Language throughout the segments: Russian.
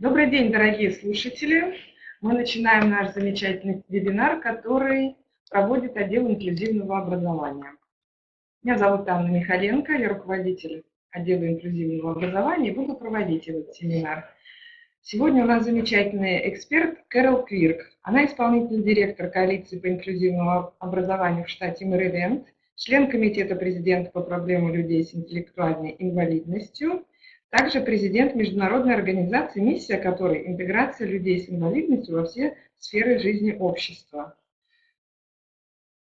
Добрый день, дорогие слушатели! Мы начинаем наш замечательный вебинар, который проводит отдел инклюзивного образования. Меня зовут Анна Михаленко, я руководитель отдела инклюзивного образования и буду проводить этот семинар. Сегодня у нас замечательный эксперт Кэрол Квирк. Она исполнительный директор коалиции по инклюзивному образованию в штате Мэриленд, член комитета президента по проблемам людей с интеллектуальной инвалидностью, также президент международной организации, миссия которой – интеграция людей с инвалидностью во все сферы жизни общества.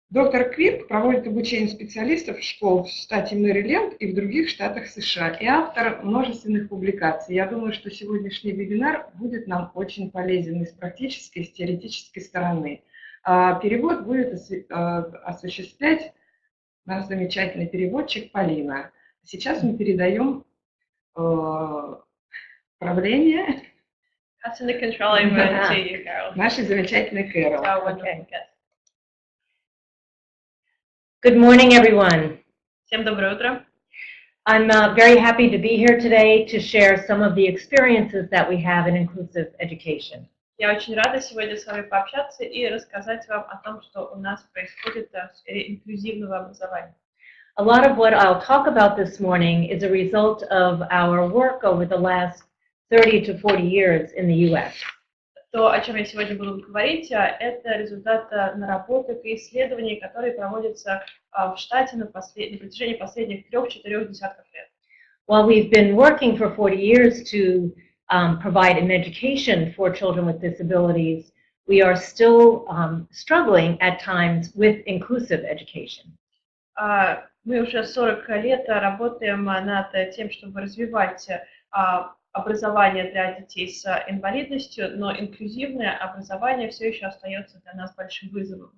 Доктор Квирк проводит обучение специалистов школ в штате Мэриленд и в других штатах США и автор множественных публикаций. Я думаю, что сегодняшний вебинар будет нам очень полезен и с практической, и с теоретической стороны. Перевод будет осуществлять наш замечательный переводчик Полина. Сейчас мы передаем управление нашей замечательной Кэрол. Good morning, everyone. Всем доброе утро. I'm very happy to be here today to share some of the experiences that we have in inclusive education. Я очень рада сегодня с вами пообщаться и рассказать вам о том, что у нас происходит в сфере инклюзивного образования. A lot of what I'll talk about this morning is a result of our work over the last 30 to 40 years in the U.S. То, о чем я сегодня буду говорить, это результат наработок и исследований, которые проводятся в штате на протяжении последних 3-4 десятков лет. While we've been working for 40 years to provide an education for children with disabilities, we are still struggling at times with inclusive education. Мы уже 40 лет работаем над тем, чтобы развивать образование для детей с инвалидностью, но инклюзивное образование все еще остается для нас большим вызовом.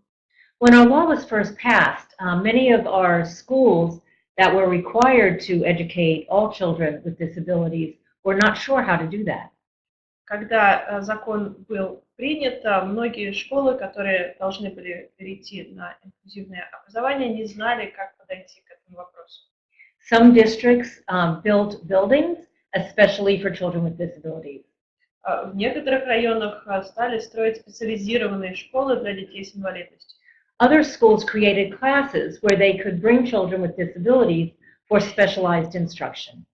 When our law was first passed, many of our schools that were required to educate all children with disabilities were not sure how to do that. Когда закон был принят, многие школы, которые должны были перейти на инклюзивное образование, не знали, как подойти к этому вопросу. Some districts built buildings, especially for children with disabilities. В некоторых районах стали строить специализированные школы для детей с инвалидностью. Other schools created classes where they could bring children with disabilities for specialized instruction.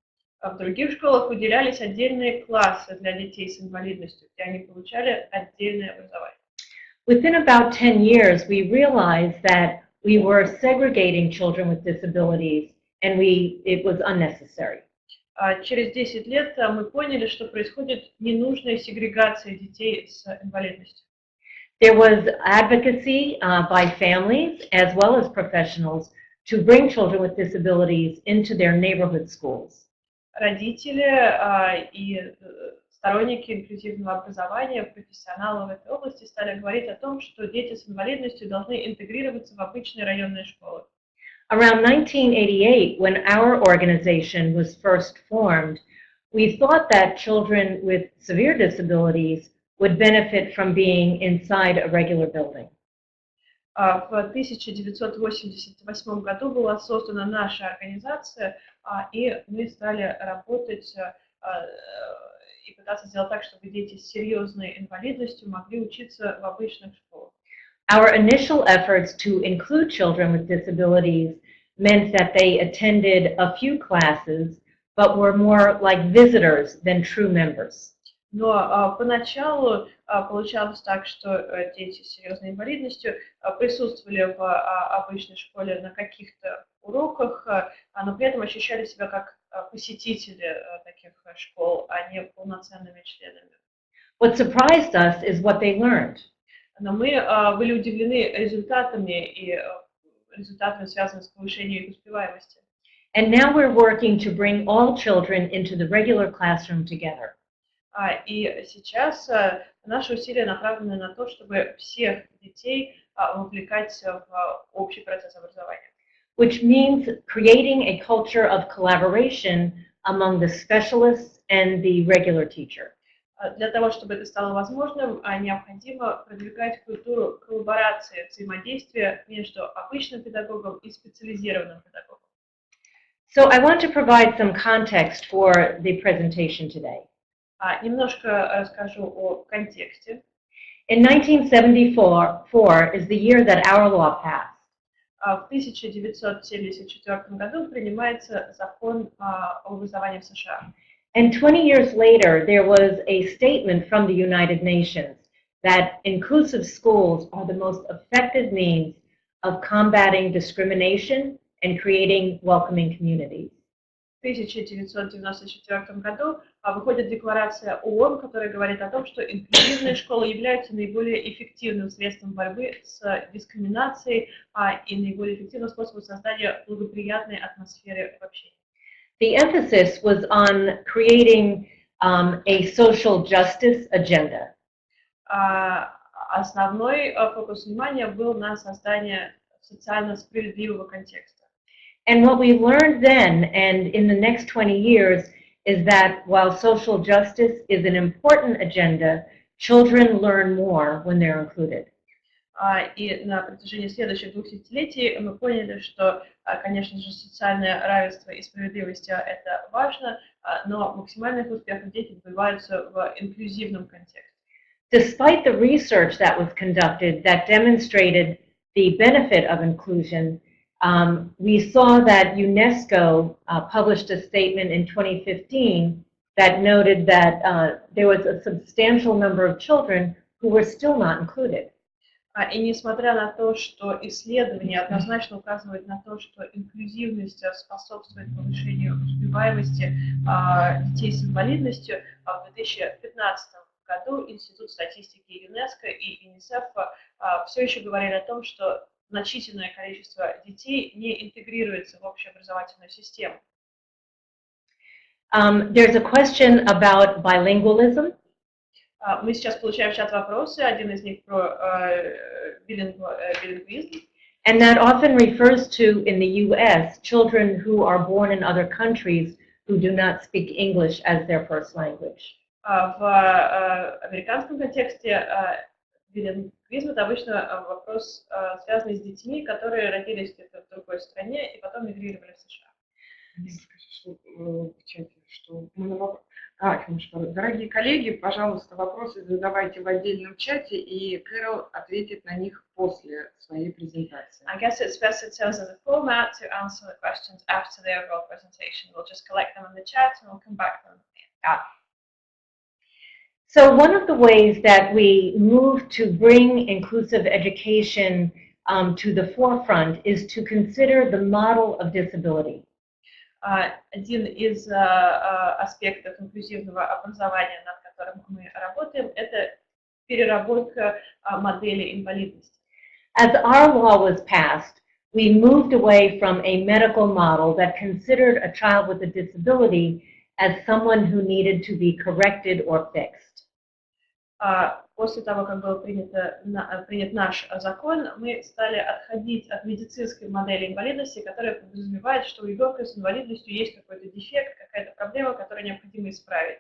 В других школах выделялись отдельные классы для детей с инвалидностью, где они получали отдельное образование. Within about 10 years, we realized that we were segregating children with disabilities, and it was unnecessary. Через 10 лет мы поняли, что происходит ненужная сегрегация детей с инвалидностью. There was advocacy by families as well as professionals to bring children with disabilities into their neighborhood schools. Родители и сторонники инклюзивного образования, профессионалы в этой области стали говорить о том, что дети с инвалидностью должны интегрироваться в обычные районные школы. Around 1988, when our organization was first formed, we thought that children with severe disabilities would benefit from being inside a regular building. В 1988 году была создана наша организация, и мы стали работать и пытаться сделать так, чтобы дети с серьезной инвалидностью могли учиться в обычных школах. Our initial efforts to include children with disabilities meant that they attended a few classes, but were more like visitors than true members. Но поначалу получалось так, что дети с серьезной инвалидностью присутствовали в обычной школе на каких-то уроках, но при этом ощущали себя как посетители таких школ, а не полноценными членами. What surprised us is what they learned. Но мы были удивлены результатами, связанными с повышением их успеваемости. And now we're working to bring all children into the regular classroom together. И сейчас наши усилия направлены на то, чтобы всех детей вовлекать в общий процесс образования. Which means creating a culture of collaboration among the specialists and the regular teacher. Для того, чтобы это стало возможным, необходимо продвигать культуру коллаборации, взаимодействия между обычным педагогом и специализированным педагогом. So I want to provide some context for the presentation today. Немножко расскажу о контексте. In 1974 is the year that our law passed. В 1974 году принимается закон об образовании в США. And 20 years later, there was a statement from the United Nations that inclusive schools are the most effective means of combating discrimination and creating welcoming communities. В 1994 году выходит декларация ООН, которая говорит о том, что инклюзивные школы являются наиболее эффективным средством борьбы с дискриминацией и наиболее эффективным способом создания благоприятной атмосферы в общении. The emphasis was on creating a social justice agenda. Основной фокус внимания был на создании социально справедливого контекста. And what we learned then and in the next 20 years is that while social justice is an important agenda, children learn more when they're included. И на протяжении следующих 2 десятилетий мы поняли, что, конечно же, социальное равенство и справедливость это важно, но максимальных успехов дети добиваются в инклюзивном контексте. Despite the research that was conducted that demonstrated the benefit of inclusion, we saw that UNESCO published a statement in 2015 that noted that there was a substantial number of children who were still not included. И несмотря на то, что исследования однозначно указывают на то, что инклюзивность способствует повышению успеваемости детей с инвалидностью, в 2015 году Институт статистики ЮНЕСКО и ЮНИСЕФ все еще говорили о том, что значительное количество детей не интегрируется в общеобразовательную систему. There's a question about bilingualism. Мы сейчас получаем в чат вопросы, один из них про билингвизм. And that often refers to, in the US, children who are born in other countries who do not speak English as their first language. В американском контексте билингвизм – это обычно вопрос, связанный с детьми, которые родились где-то в другой стране и потом мигрировали в США. Дорогие коллеги, пожалуйста, вопросы задавайте в отдельном чате, и Кэрол ответит на них после своей презентации. I guess it's best in terms of the format to answer the questions after the overall presentation. We'll just collect them in the chat and we'll come back to them. So one of the ways that we move to bring inclusive education to the forefront is to consider the model of disability. Один из аспектов инклюзивного образования, над которым мы работаем, это переработка модели инвалидности. As our law was passed, we moved away from a medical model that considered a child with a disability as someone who needed to be corrected or fixed. После того, как был принят наш закон, мы стали отходить от медицинской модели инвалидности, которая подразумевает, что у ребенка с инвалидностью есть какой-то дефект, какая-то проблема, которую необходимо исправить.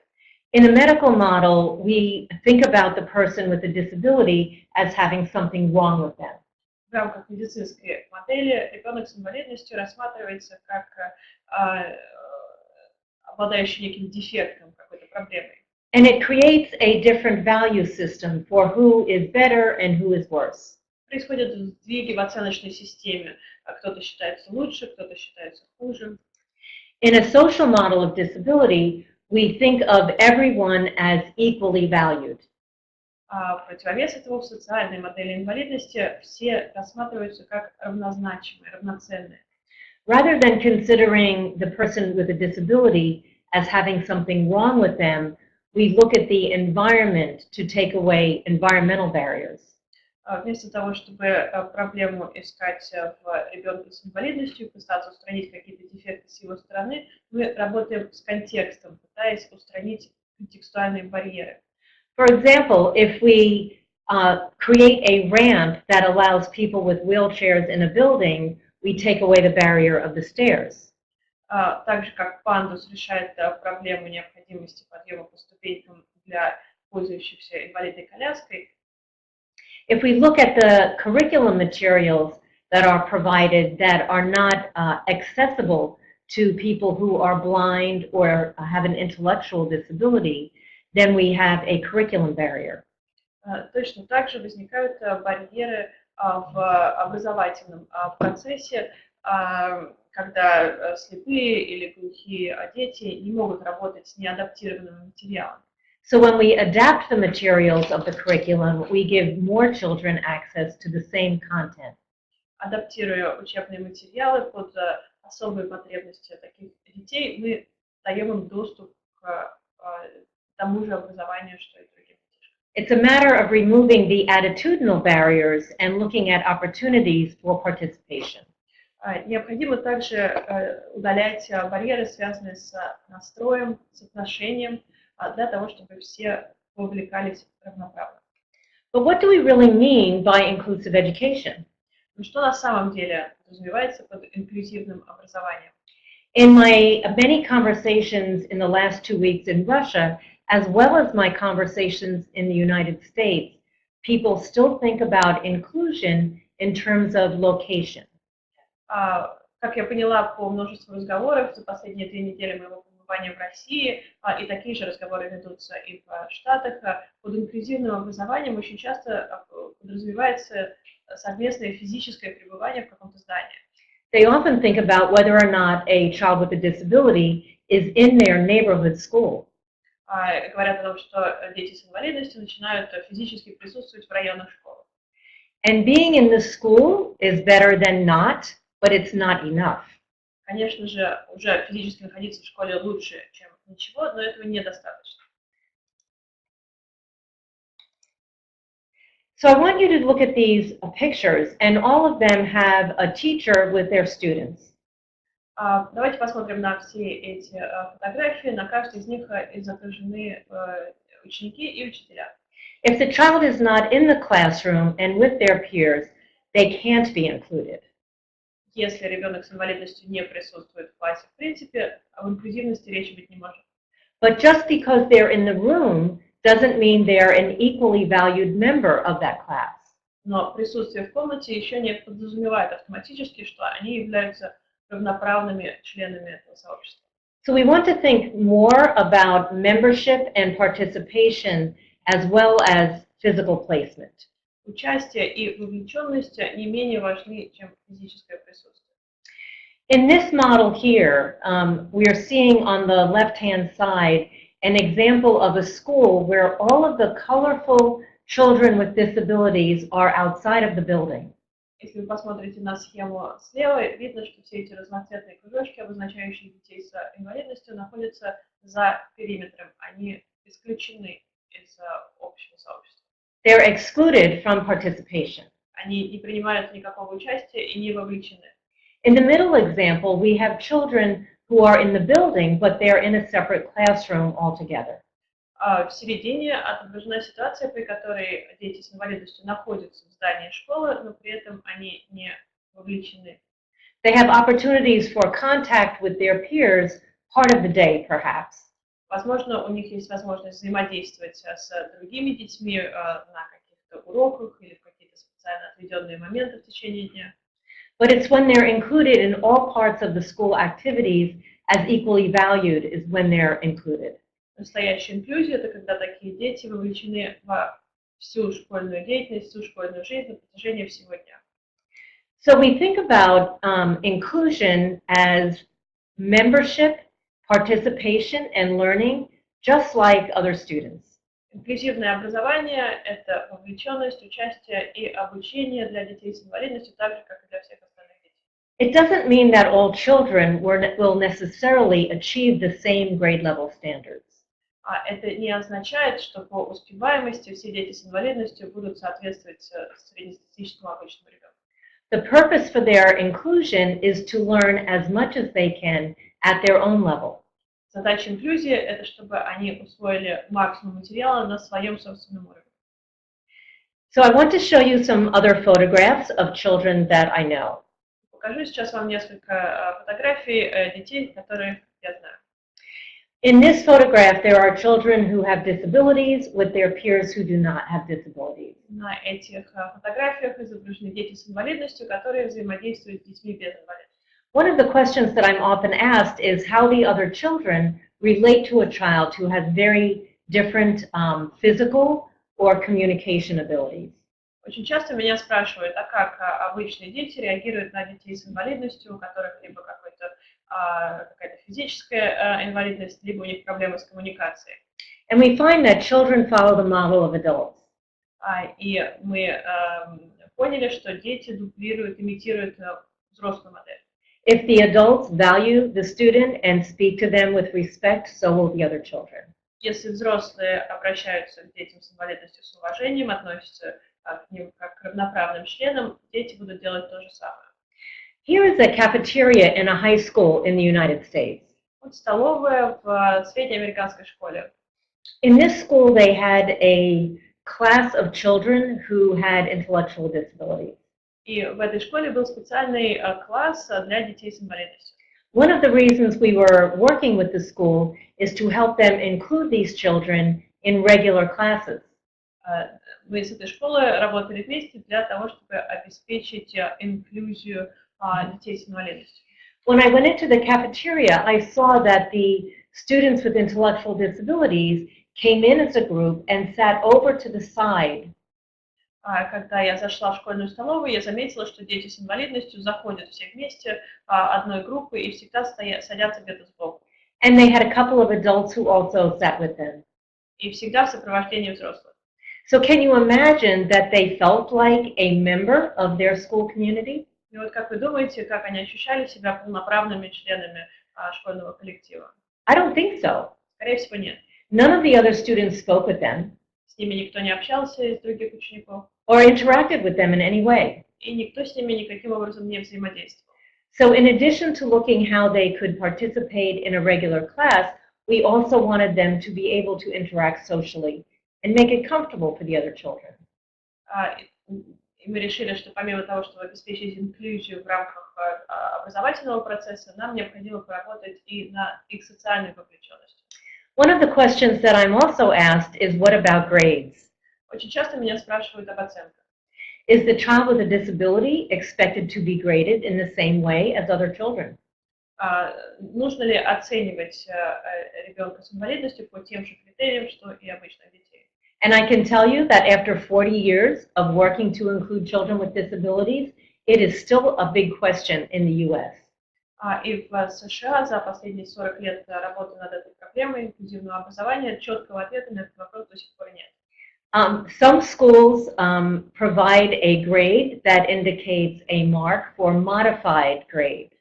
In a medical model, we think about the person with a disability as having something wrong with them. В рамках медицинской модели ребенок с инвалидностью рассматривается как обладающий неким дефектом, какой-то проблемой. And it creates a different value system for who is better and who is worse. Происходят сдвиги в оценочной системе. Кто-то считается лучше, кто-то считается хуже. In a social model of disability, we think of everyone as equally valued. В противовес этому в социальной модели инвалидности все рассматриваются как равнозначимые, равноценные. Rather than considering the person with a disability as having something wrong with them, we look at the environment to take away environmental barriers. Вместо того, чтобы проблему искать в ребенке с инвалидностью, пытаться устранить какие-то дефекты с его стороны, мы работаем с контекстом, пытаясь устранить контекстуальные барьеры. For example, if we create a ramp that allows people with wheelchairs in a building, we take away the barrier of the stairs. Так же, как пандус решает проблему необходимости подъема по ступенькам для пользующихся инвалидной коляской. If we look at the curriculum materials that are provided that are not accessible to people who are blind or have an intellectual disability, then we have a curriculum barrier. Точно так же возникают барьеры в образовательном процессе, когда слепые или глухие дети не могут работать с неадаптированным материалом. So when we adapt the materials of the curriculum, we give more children access to the same content. Адаптируя учебные материалы под особые потребности таких детей, мы даем им доступ к тому же образованию, что и другим детям. It's a matter of removing the attitudinal barriers and looking at opportunities for participation. Необходимо также удалять барьеры, связанные с настроем, с отношением, для того, чтобы все вовлекались равноправно. But what do we really mean by inclusive education? Но что на самом деле подразумевается под инклюзивным образованием? In my many conversations in the last 2 weeks in Russia, as well as my conversations in the United States, people still think about inclusion in terms of location. Как я поняла по множеству разговоров за последние 2 недели моего пребывания в России, и такие же разговоры ведутся и в Штатах, под инклюзивным образованием очень часто подразумевается совместное физическое пребывание в каком-то здании. They often think about whether or not a child with a disability is in their neighborhood school. Говорят о том, что дети с инвалидностью начинают физически присутствовать в районах школы. And being in the school is better than not, but it's not enough. Конечно же, уже физически находиться в школе лучше, чем ничего, но этого недостаточно. So I want you to look at these pictures, and all of them have a teacher with their students. Давайте посмотрим на все эти фотографии. На каждой из них изображены ученики и учителя. If the child is not in the classroom and with their peers, they can't be included. Если ребенок с инвалидностью не присутствует в классе, в принципе, об инклюзивности речи быть не может. But just because they're in the room doesn't mean they're an equally valued member of that class. Но присутствие в комнате еще не подразумевает автоматически, что они являются равноправными членами этого сообщества. So we want to think more about membership and participation as well as physical placement. Участие и вовлеченность не менее важны, чем физическое присутствие. In this model here, we are seeing on the left-hand side an example of a school where all of the colorful children with disabilities are outside of the building. Если вы посмотрите на схему слева, видно, что все эти разноцветные кружочки, обозначающие детей с инвалидностью, находятся за периметром. Они исключены из общего сообщества. They're excluded from participation. Они не принимают никакого участия и не вовлечены. In the middle example, we have children who are in the building, but they're in a separate classroom altogether. В середине отображена ситуация, при которой дети с инвалидностью находятся в здании школы, но при этом они не вовлечены. They have opportunities for contact with their peers part of the day, perhaps. Возможно, у них есть возможность взаимодействовать с другими детьми на каких-то уроках или в какие-то специально отведенные моменты в течение дня. But it's when they're included in all parts of the school activities as equally valued is when they're included. Настоящая инклюзия – это когда такие дети вовлечены во всю школьную деятельность, всю школьную жизнь на протяжении всего дня. So we think about inclusion as membership, participation, and learning, just like other students. Инклюзивное образование – это вовлеченность, участие и обучение для детей с инвалидностью, так же, как и для всех остальных детей. It doesn't mean that all children will necessarily achieve the same grade level standards. Это не означает, что по успеваемости все дети с инвалидностью будут соответствовать среднестатистическому обычному ребенку. The purpose for their inclusion is to learn as much as they can at their own level. Задача инклюзии – это чтобы они усвоили максимум материала на своем собственном уровне. So I want to show you some other photographs of children that I know. Покажу сейчас вам несколько фотографий детей, которых я знаю. In this photograph, there are children who have disabilities with their peers who do not have disabilities. На этих фотографиях изображены дети с инвалидностью, которые взаимодействуют с детьми без инвалидности. One of the questions that I'm often asked is how the other children relate to a child who has very different physical or communication abilities. Очень часто меня спрашивают, а как обычные дети реагируют на детей с инвалидностью, у которых либо какая-то физическая инвалидность, либо у них проблемы с коммуникацией. And we find that children follow the model of adults. И мы поняли, что дети дублируют, имитируют взрослую модель. If the adults value the student and speak to them with respect, so will the other children. Если взрослые обращаются к детям с инвалидностью с уважением, относятся к ним как к равноправным членам, дети будут делать то же самое. Here is a cafeteria in a high school in the United States. Вот столовая в среднеамериканской школе. In this school, they had a class of children who had intellectual disabilities. И в этой школе был специальный класс для детей с инвалидностью. One of the reasons we were working with the school is to help them include these children in regular classes. Мы с этой школой работали вместе для того, чтобы обеспечить инклюзию детей с инвалидностью. When I went into the cafeteria, I saw that the students with intellectual disabilities came in as a group and sat over to the side. Когда я зашла в школьную столовую, я заметила, что дети с инвалидностью заходят все вместе одной группы и всегда садятся где-то сбоку. And they had a couple of adults who also sat with them. И всегда в сопровождении взрослых. So can you imagine that they felt like a member of their school community? И вот как вы думаете, как они ощущали себя полноправными членами школьного коллектива? I don't think so. Скорее всего, нет. None of the other students spoke with them С ними никто не общался из других учеников, or interacted with them in any way. и никто с ними никаким образом не взаимодействовал. So in addition to looking how they could participate in a regular class, we also wanted them to be able to interact socially and make it comfortable for the other children. И мы решили, что помимо того, чтобы обеспечить инклюзию в рамках образовательного процесса, нам необходимо поработать и над их социальной вовлеченностью. One of the questions that I'm also asked is, what about grades? Очень часто меня спрашивают об оценках. Is the child with a disability expected to be graded in the same way as other children? Нужно ли оценивать ребенка с инвалидностью по тем же критериям, что и обычных детей? And I can tell you that after 40 years of working to include children with disabilities, it is still a big question in the U.S. И в США за последние 40 лет работы над этой проблемой инклюзивного образования четкого ответа на этот вопрос до сих пор нет. Some schools provide a grade that indicates a mark for modified grade.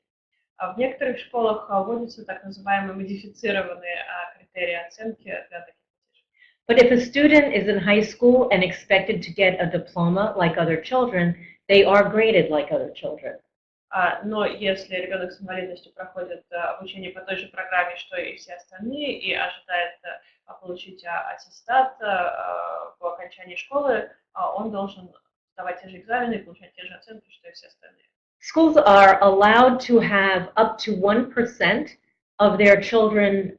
В некоторых школах вводятся так называемые модифицированные критерии оценки для таких детей. But if a student is in high school and expected to get a diploma like other children, they are graded like other children. Но если ребенок с инвалидностью проходит обучение по той же программе, что и все остальные, и ожидает получить аттестат по окончании школы, он должен сдавать те же экзамены и получать те же оценки, что и все остальные. Schools are allowed to have up to 1% of their children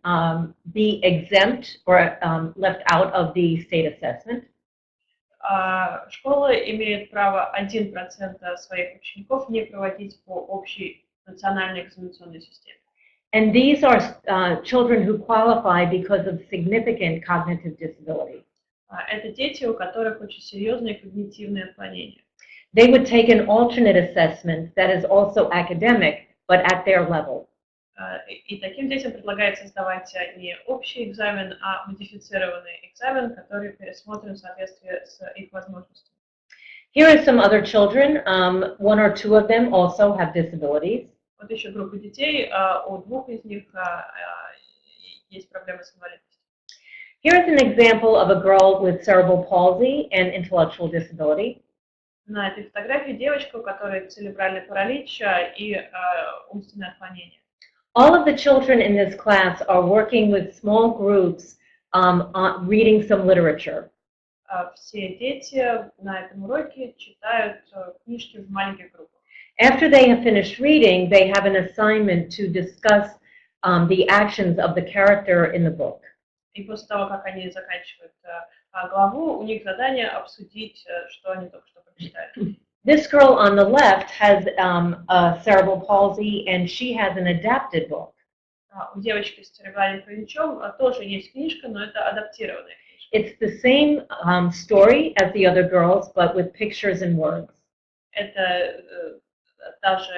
be exempt or left out of the state assessment. Школа имеет право 1% своих учеников не проводить по общей национальной экзаменационной системе. And these are children who qualify because of significant cognitive disability. Это дети, у которых очень серьезные когнитивные отклонения. They would take an alternate assessment that is also academic, but at their level. И таким детям предлагается сдавать не общий экзамен, а модифицированный экзамен, который пересмотрен в соответствии с их возможностями. Here are some other children. One or two of them also have disabilities. Вот еще группа детей, у двух из них есть проблемы с инвалидностью. Here is an example of a girl with cerebral palsy and intellectual disability. На этой фотографии девочка, у которой церебральный паралич и умственное отклонение. All of the children in this class are working with small groups reading some literature. Все дети на этом уроке читают книжки в маленьких группах. After they have finished reading, they have an assignment to discuss the actions of the character in the book. И после того, как они заканчивают главу, у них задание обсудить, что они только что прочитали. This girl on the left has a cerebral palsy, and she has an adapted book. У девочки с церебральным параличом тоже есть книжка, но это адаптированная книжка. It's the same story as the other girls, but with pictures and words. Это та же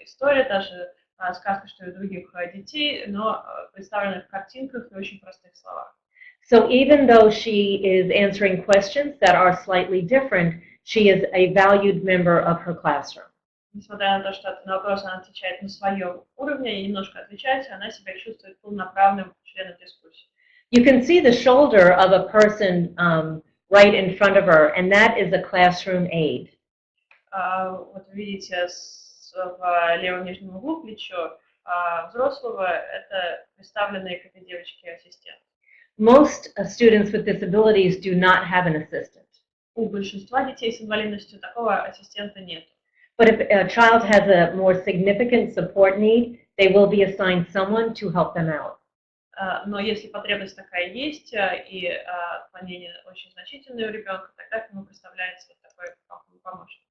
история, та же сказка, что и у других детей, но представлена в картинках и очень простых словах. So even though she is answering questions that are slightly different, she is a valued member of her classroom. Несмотря на то, что на вопрос она отвечает на своем уровне и немножко отличается, она себя чувствует полноправным членом дискуссии. You can see the shoulder of a person right in front of her, and that is a classroom aide. Вот видите в левом нижнем углу плечо взрослого, это представленный к этой девочке ассистент. Most students with disabilities do not have an assistant. У большинства детей с инвалидностью такого ассистента нет. But if a child has a more significant support need, they will be assigned someone to help them out. Но если потребность такая есть и отклонение очень значительное у ребенка, тогда к нему представляется вот такой помощник.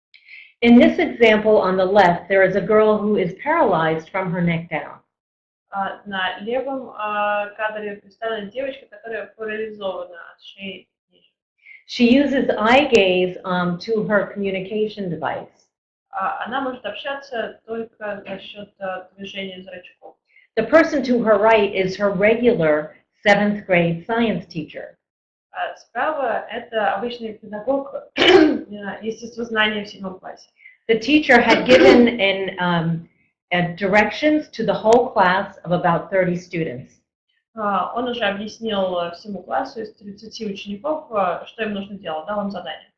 In this example on the left, there is a girl who is paralyzed from her neck down. На левом кадре представлена девочка, которая парализована от шеи ниже. She uses eye gaze to her communication device. Она может общаться только за счет движения зрачков. The person to her right is her regular 7th grade science teacher. Справа это обычный педагог естествознания в 7 классе. The teacher had given directions to the whole class of about 30 students. Он уже объяснил всему классу из 30 учеников, что им нужно делать, дал им задание.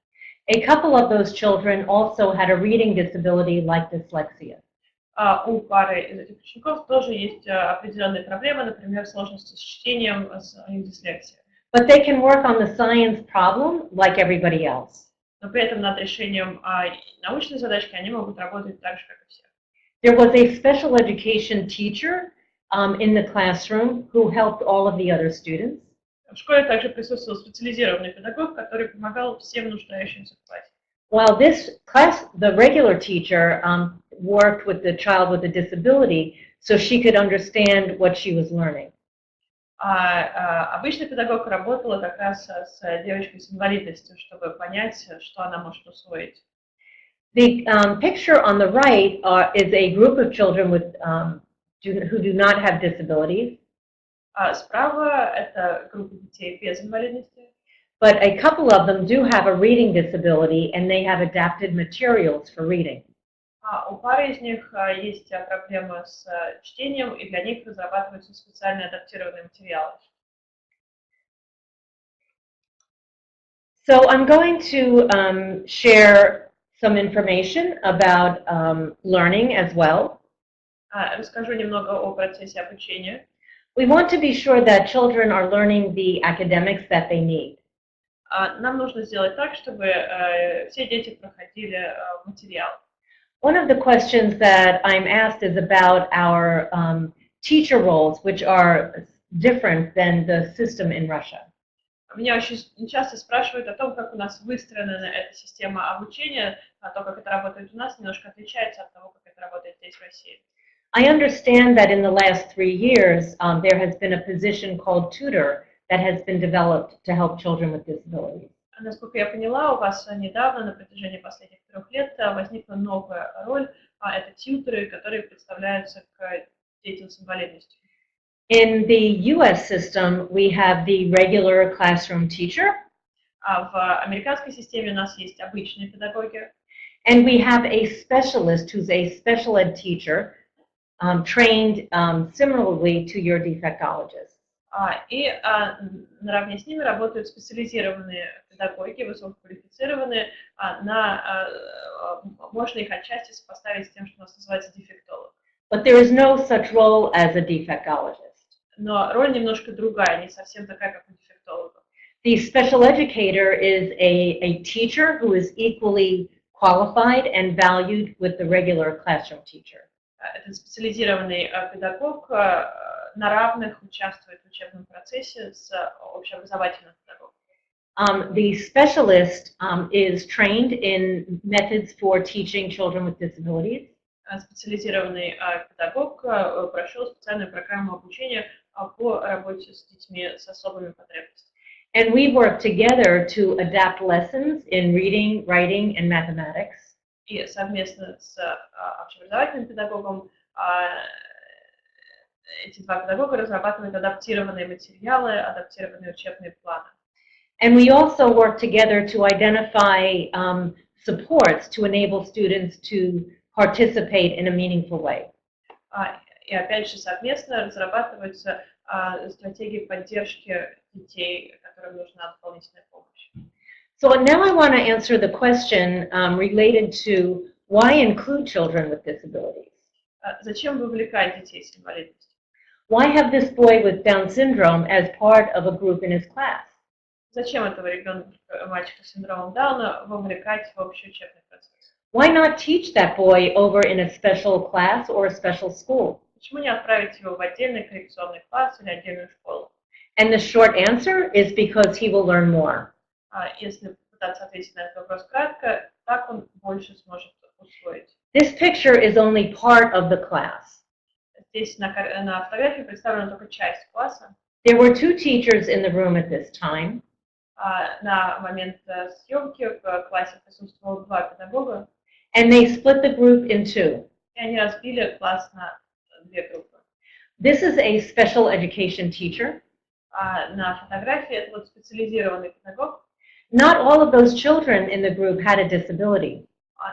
A couple of those children also had a reading disability like dyslexia. У пары из этих учеников тоже есть определенные проблемы, например, сложности с чтением, с дислексией. But they can work on the science problem like everybody else. Но при этом над решением научной задачки они могут работать так же, как и все. There was a special education teacher in the classroom who helped all of the other students. В школе также присутствовал специализированный педагог, который помогал всем нуждающимся в классе. While the regular teacher worked with the child with a disability so she could understand what she was learning. Обычный педагог работала как раз с девочкой с инвалидностью, чтобы понять, что она может усвоить. The picture on the right is a group of children who do not have disabilities. Справа это группа детей без инвалидности. But a couple of them do have a reading disability, and they have adapted materials for reading. У пары из них есть проблемы с чтением, и для них разрабатываются специально адаптированные материалы. So I'm going to share some information about learning as well. Расскажу немного о процессе обучения. We want to be sure that children are learning the academics that they need. Нам нужно сделать так, чтобы все дети проходили материал. One of the questions that I'm asked is about our teacher roles, which are different than the system in Russia. Меня очень часто спрашивают о том, как у нас выстроена эта система обучения, а то, как это работает у нас, немножко отличается от того, как это работает здесь, в России. I understand that in the last 3 years, there has been a position called tutor that has been developed to help children with disabilities. Насколько я поняла, у вас недавно, на протяжении последних 3 лет, возникла новая роль, это тьюторы, которые представляются к детям с инвалидностью. In the U.S. system, we have the regular classroom teacher. В американской системе у нас есть обычные педагоги. And we have a specialist who's a special ed teacher trained similarly to your defectologist. И наравне с ними работают специализированные педагоги, высококвалифицированные, можно их отчасти сопоставить с тем, что у нас называется дефектолог. But there is no such role as a defectologist. Но роль немножко другая, не совсем такая, как у дефектолога. The special educator is a teacher who is equally qualified and valued with the regular classroom teacher. Этот специализированный педагог на равных участвует в учебном процессе с общеобразовательным педагогом. The specialist is trained in methods for teaching children with disabilities. специализированный педагог прошел специальную программу обучения по работе с детьми с особыми потребностями. And we work together to adapt lessons in reading, writing, and mathematics. И совместно с общеобразовательным педагогом эти два педагога разрабатывают адаптированные материалы, адаптированные учебные планы. And we also work together to identify supports to enable students to participate in a meaningful way. И опять же совместно разрабатываются стратегии поддержки детей, которым нужна дополнительная помощь. So now I want to answer the question related to why include children with disabilities. Зачем вовлекать детей с инвалидностью? Why have this boy with Down syndrome as part of a group in his class? Зачем этого ребенка, мальчика с синдромом Дауна, вовлекать в общий учебный процесс? Why not teach that boy over in a special class or a special school? Почему не отправить его в отдельный коррекционный класс или отдельную школу? And the short answer is because he will learn more. Если пытаться ответить на этот вопрос кратко, так он больше сможет усвоить. This picture is only part of the class. Здесь на фотографии представлена только часть класса. There were 2 teachers in the room at this time. На момент съемки в классе присутствовало 2 педагога. And they split the group in 2. И они разбили класс на 2 группы. This is a special education teacher. На фотографии это вот специализированный педагог. Not all of those children in the group had a disability.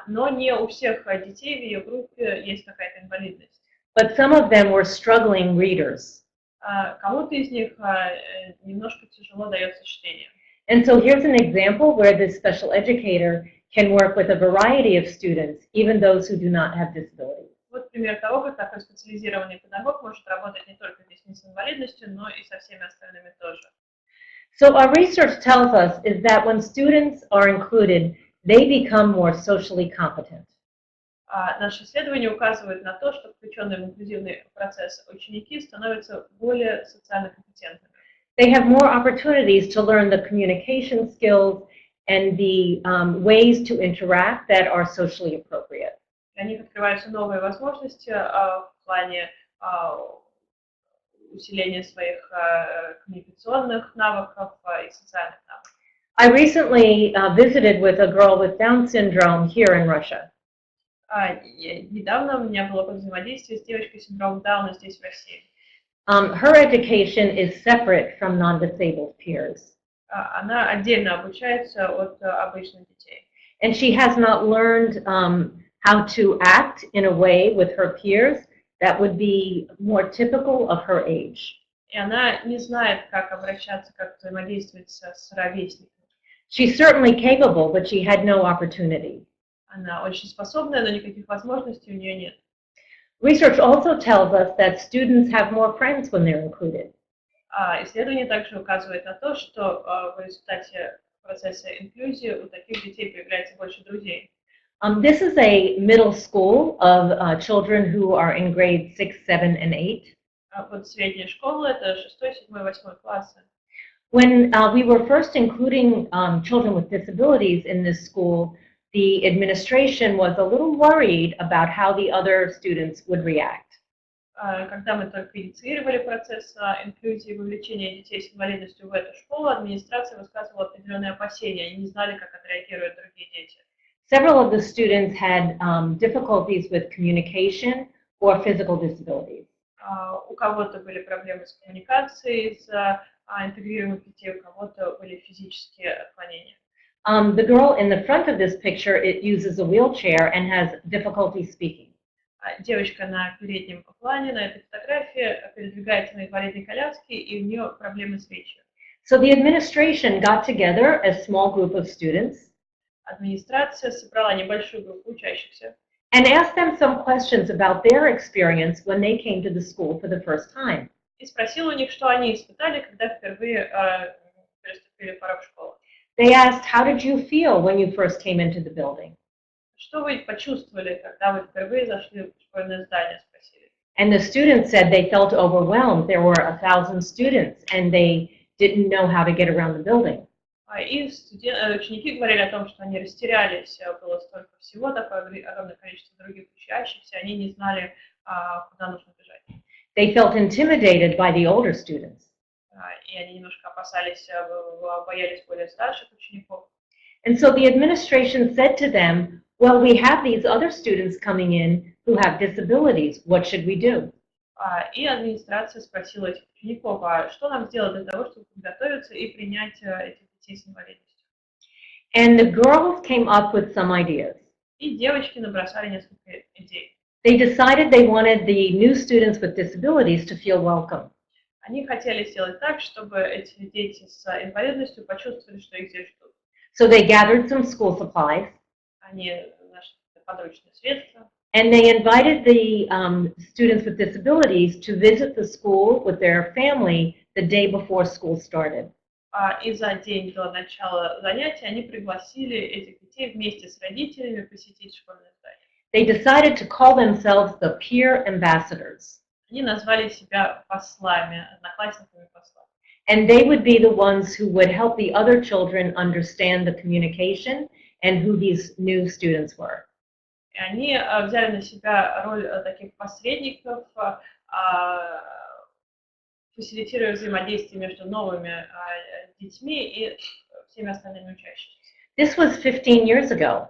Но не у всех детей в ее группе есть какая-то инвалидность. But some of them were struggling readers. Кому-то из них немножко тяжело дается чтение. And so here's an example where this special educator can work with a variety of students, even those who do not have disabilities. Вот пример того, как такой специализированный педагог может работать не только с детьми с инвалидностью, но и со всеми остальными тоже. So our research tells us is that when students are included, they become more socially competent. Наши исследования указывают на то, что включенные в инклюзивный процесс ученики становятся более социально компетентными. They have more opportunities to learn the communication skills and the ways to interact that are socially appropriate. Для них открываются новые возможности в плане усиления своих коммуникационных навыков и социальных навыков. I recently visited with a girl with Down syndrome here in Russia. Недавно у меня было взаимодействие с девочкой с синдромом Дауна здесь, в России. Her education is separate from non-disabled peers. Она отдельно обучается от обычных детей. And she has not learned how to act in a way with her peers that would be more typical of her age. И она не знает, как обращаться, как взаимодействовать с ровесниками. She's certainly capable, but she had no opportunity. Она очень способная, но никаких возможностей у нее нет. Research also tells us that students have more friends when they're included. Исследование также указывает на то, что в результате процесса инклюзии у таких детей появляется больше друзей. This is a middle school of children who are in grades 6, 7, and 8. Вот средняя школа, это 6, 7, 8 классы. When we were first including children with disabilities in this school, the administration was a little worried about how the other students would react. Когда мы только инициировали процесс инклюзии и вовлечения детей с инвалидностью в эту школу, администрация высказывала определенные опасения, они не знали, как отреагируют другие дети. Several of the students had difficulties with communication or physical disabilities. У кого-то были проблемы с коммуникацией, с интегрируемых детей, у кого-то были физические отклонения. The girl in the front of this picture, it uses a wheelchair and has difficulty speaking. Девочка на переднем плане, на этой фотографии, передвигается на инвалидной коляске, и у нее проблемы с речью. So the administration got together a small group of students. Администрация собрала небольшую группу учащихся. And asked them some questions about their experience when they came to the school for the first time. И спросила у них, что они испытали, когда впервые переступили порог школы. They asked, how did you feel when you first came into the building? Что вы почувствовали, когда вы впервые зашли в школьное здание, спросили. And the students said they felt overwhelmed. There were 1,000 students and they didn't know how to get around the building. И ученики говорили о том, что они растерялись, было столько всего, такое огромное количество других учащихся, они не знали, куда нужно бежать. They felt intimidated by the older students. И они немножко опасались, боялись более старших учеников. And so the administration said to them, well, we have these other students coming in who have disabilities. What should we do? И администрация спросила этих учеников, а что нам сделать для того, чтобы подготовиться и принять этих детей с инвалидностью? And the girls came up with some ideas. И девочки набросали несколько идей. They decided they wanted the new students with disabilities to feel welcome. Они хотели сделать так, чтобы эти дети с инвалидностью почувствовали, что их здесь ждут. So they gathered some school supplies. Они нашли подручные средства. And they invited the students with disabilities to visit the school with their family the day before school started. И за день до начала занятий они пригласили этих детей вместе с родителями посетить школьное здание. They decided to call themselves the peer ambassadors. Они назвали себя послами, одноклассниками послами. And they would be the ones who would help the other children understand the communication and who these new students were. И они взяли на себя роль таких посредников, фасилитируя взаимодействие между новыми детьми и всеми остальными учащимися. This was 15 years ago.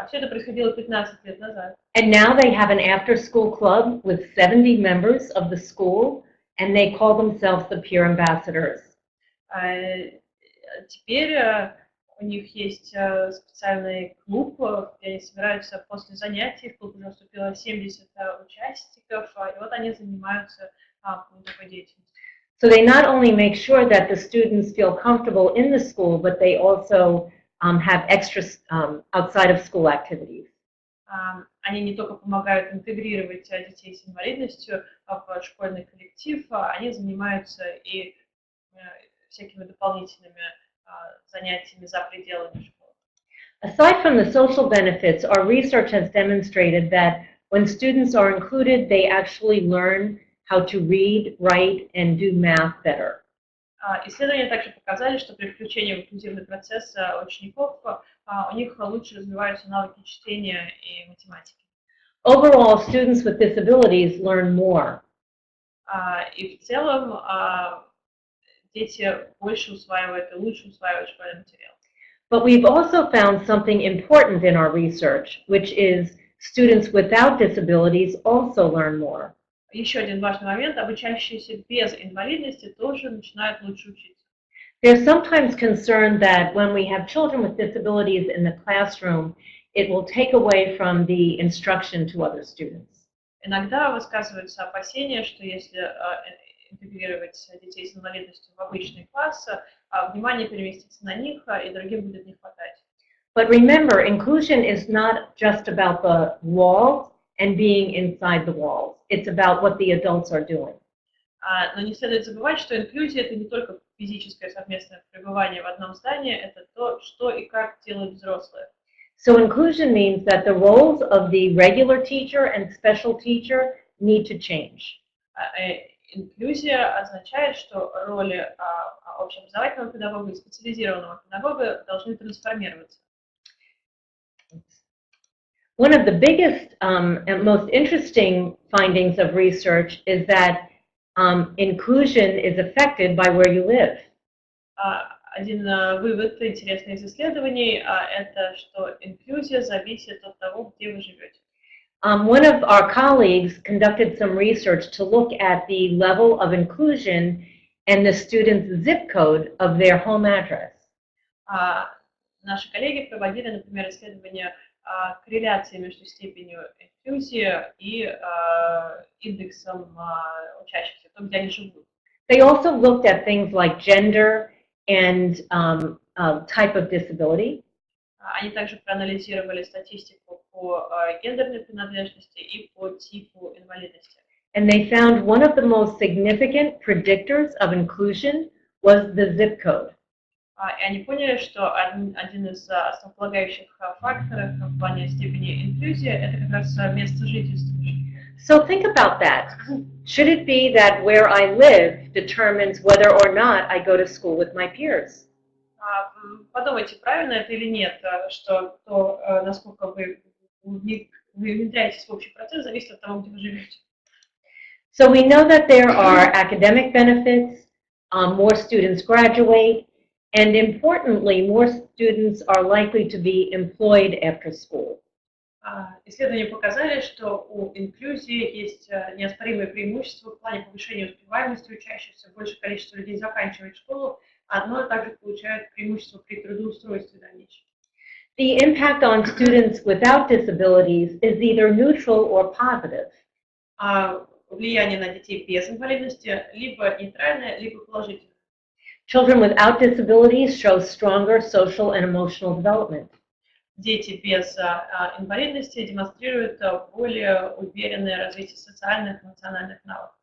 Все это происходило 15 лет назад. And now they have an after-school club with 70 members of the school, and they call themselves the peer ambassadors. Теперь у них есть специальный клуб, где они собираются после занятий. В клуб уже вступило 70 участников, и вот они занимаются такой деятельностью. So they not only make sure that the students feel comfortable in the school, but they also have extra outside of school activities. Они не только помогают интегрировать детей с инвалидностью в школьный коллектив, они занимаются и всякими дополнительными занятиями за пределами школы. Aside from the social benefits, our research has demonstrated that when students are included, they actually learn how to read, write, and do math better. Исследования также показали, что при включении в инклюзивный процесс учеников у них лучше развиваются навыки чтения и математики. Overall, students with disabilities learn more. И в целом дети больше усваивают и лучше усваивают школьный материал. But we've also found something important in our research, which is students without disabilities also learn more. Еще один важный момент: обучающиеся без инвалидности тоже начинают лучше учиться. There's sometimes concern that when we have children with disabilities in the classroom, it will take away from the instruction to other students. Иногда высказываются опасения, что если интегрировать детей с инвалидностью в обычный класс, внимание переместится на них, и другим будет не хватать. But remember, inclusion is not just about the walls and being inside the walls. It's about what the adults are doing. Но не следует забывать, что инклюзия — это не только физическое совместное пребывание в одном здании, это то, что и как делают взрослые. So inclusion means that the roles of the regular teacher and special teacher need to change. Инклюзия означает, что роли общеобразовательного педагога и специализированного педагога должны трансформироваться. One of the biggest and most interesting findings of research is that inclusion is affected by where you live. Один вывод интересный из исследований – это что инклюзия зависит от того, где вы живете. One of our colleagues conducted some research to look at the level of inclusion and the student's zip code of their home address. Наши коллеги проводили, например, исследование корреляции между степенью инклюзии и индексом учащихся, то, где они живут. They also looked at things like gender and type of disability. Они также проанализировали статистику по гендерной принадлежности и по типу инвалидности. And they found one of the most significant predictors of inclusion was the zip code. И они поняли, что один из основополагающих факторов в плане степени инклюзии – это как раз место жительства. So think about that. Should it be that where I live determines whether or not I go to school with my peers? подумайте, правильно это или нет, что то, насколько вы внедряетесь в общий процесс, зависит от того, где вы живете. So we know that there are academic benefits, more students graduate, and importantly, more students are likely to be employed after school. Исследования показали, что у инклюзии есть неоспоримые преимущества в плане повышения успеваемости учащихся, большее количество людей заканчивает школу, но также получают преимущества при трудоустройстве дальнейшем. The impact on students without disabilities is either neutral or positive. Влияние на детей без инвалидности либо нейтральное, либо положительное. Children without disabilities show stronger social and emotional development. Дети без инвалидности демонстрируют более уверенное развитие социальных и эмоциональных навыков.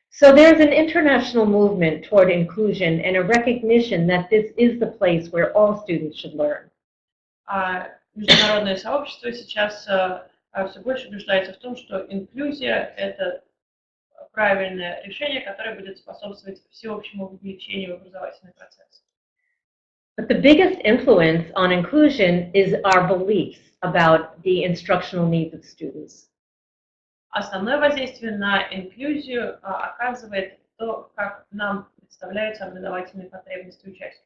So there's an international movement toward inclusion and a recognition that this is the place where all students should learn. Международное сообщество сейчас все больше убеждается в том, что инклюзия – это правильное решение, которое будет способствовать всеобщему вовлечению в образовательный процесс. But the biggest influence on inclusion is our beliefs about the instructional needs of students. Основное воздействие на инклюзию оказывает то, как нам представляются образовательные потребности участников.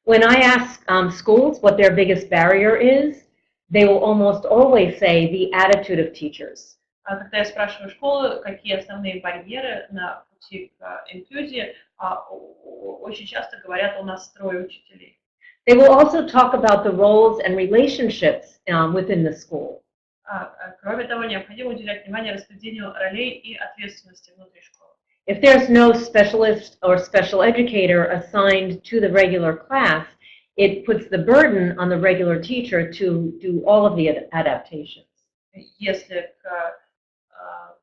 When I ask schools what their biggest barrier is, they will almost always say the attitude of teachers. Когда я спрашиваю школы, какие основные барьеры на пути к инклюзии, очень часто говорят о настрое учителей. They will also talk about the roles and relationships within the school. Кроме того, необходимо уделять внимание распределению ролей и ответственности внутри школы. If there's no specialist or special educator assigned to the regular class, it puts the burden on the regular teacher to do all of the adaptations. Если к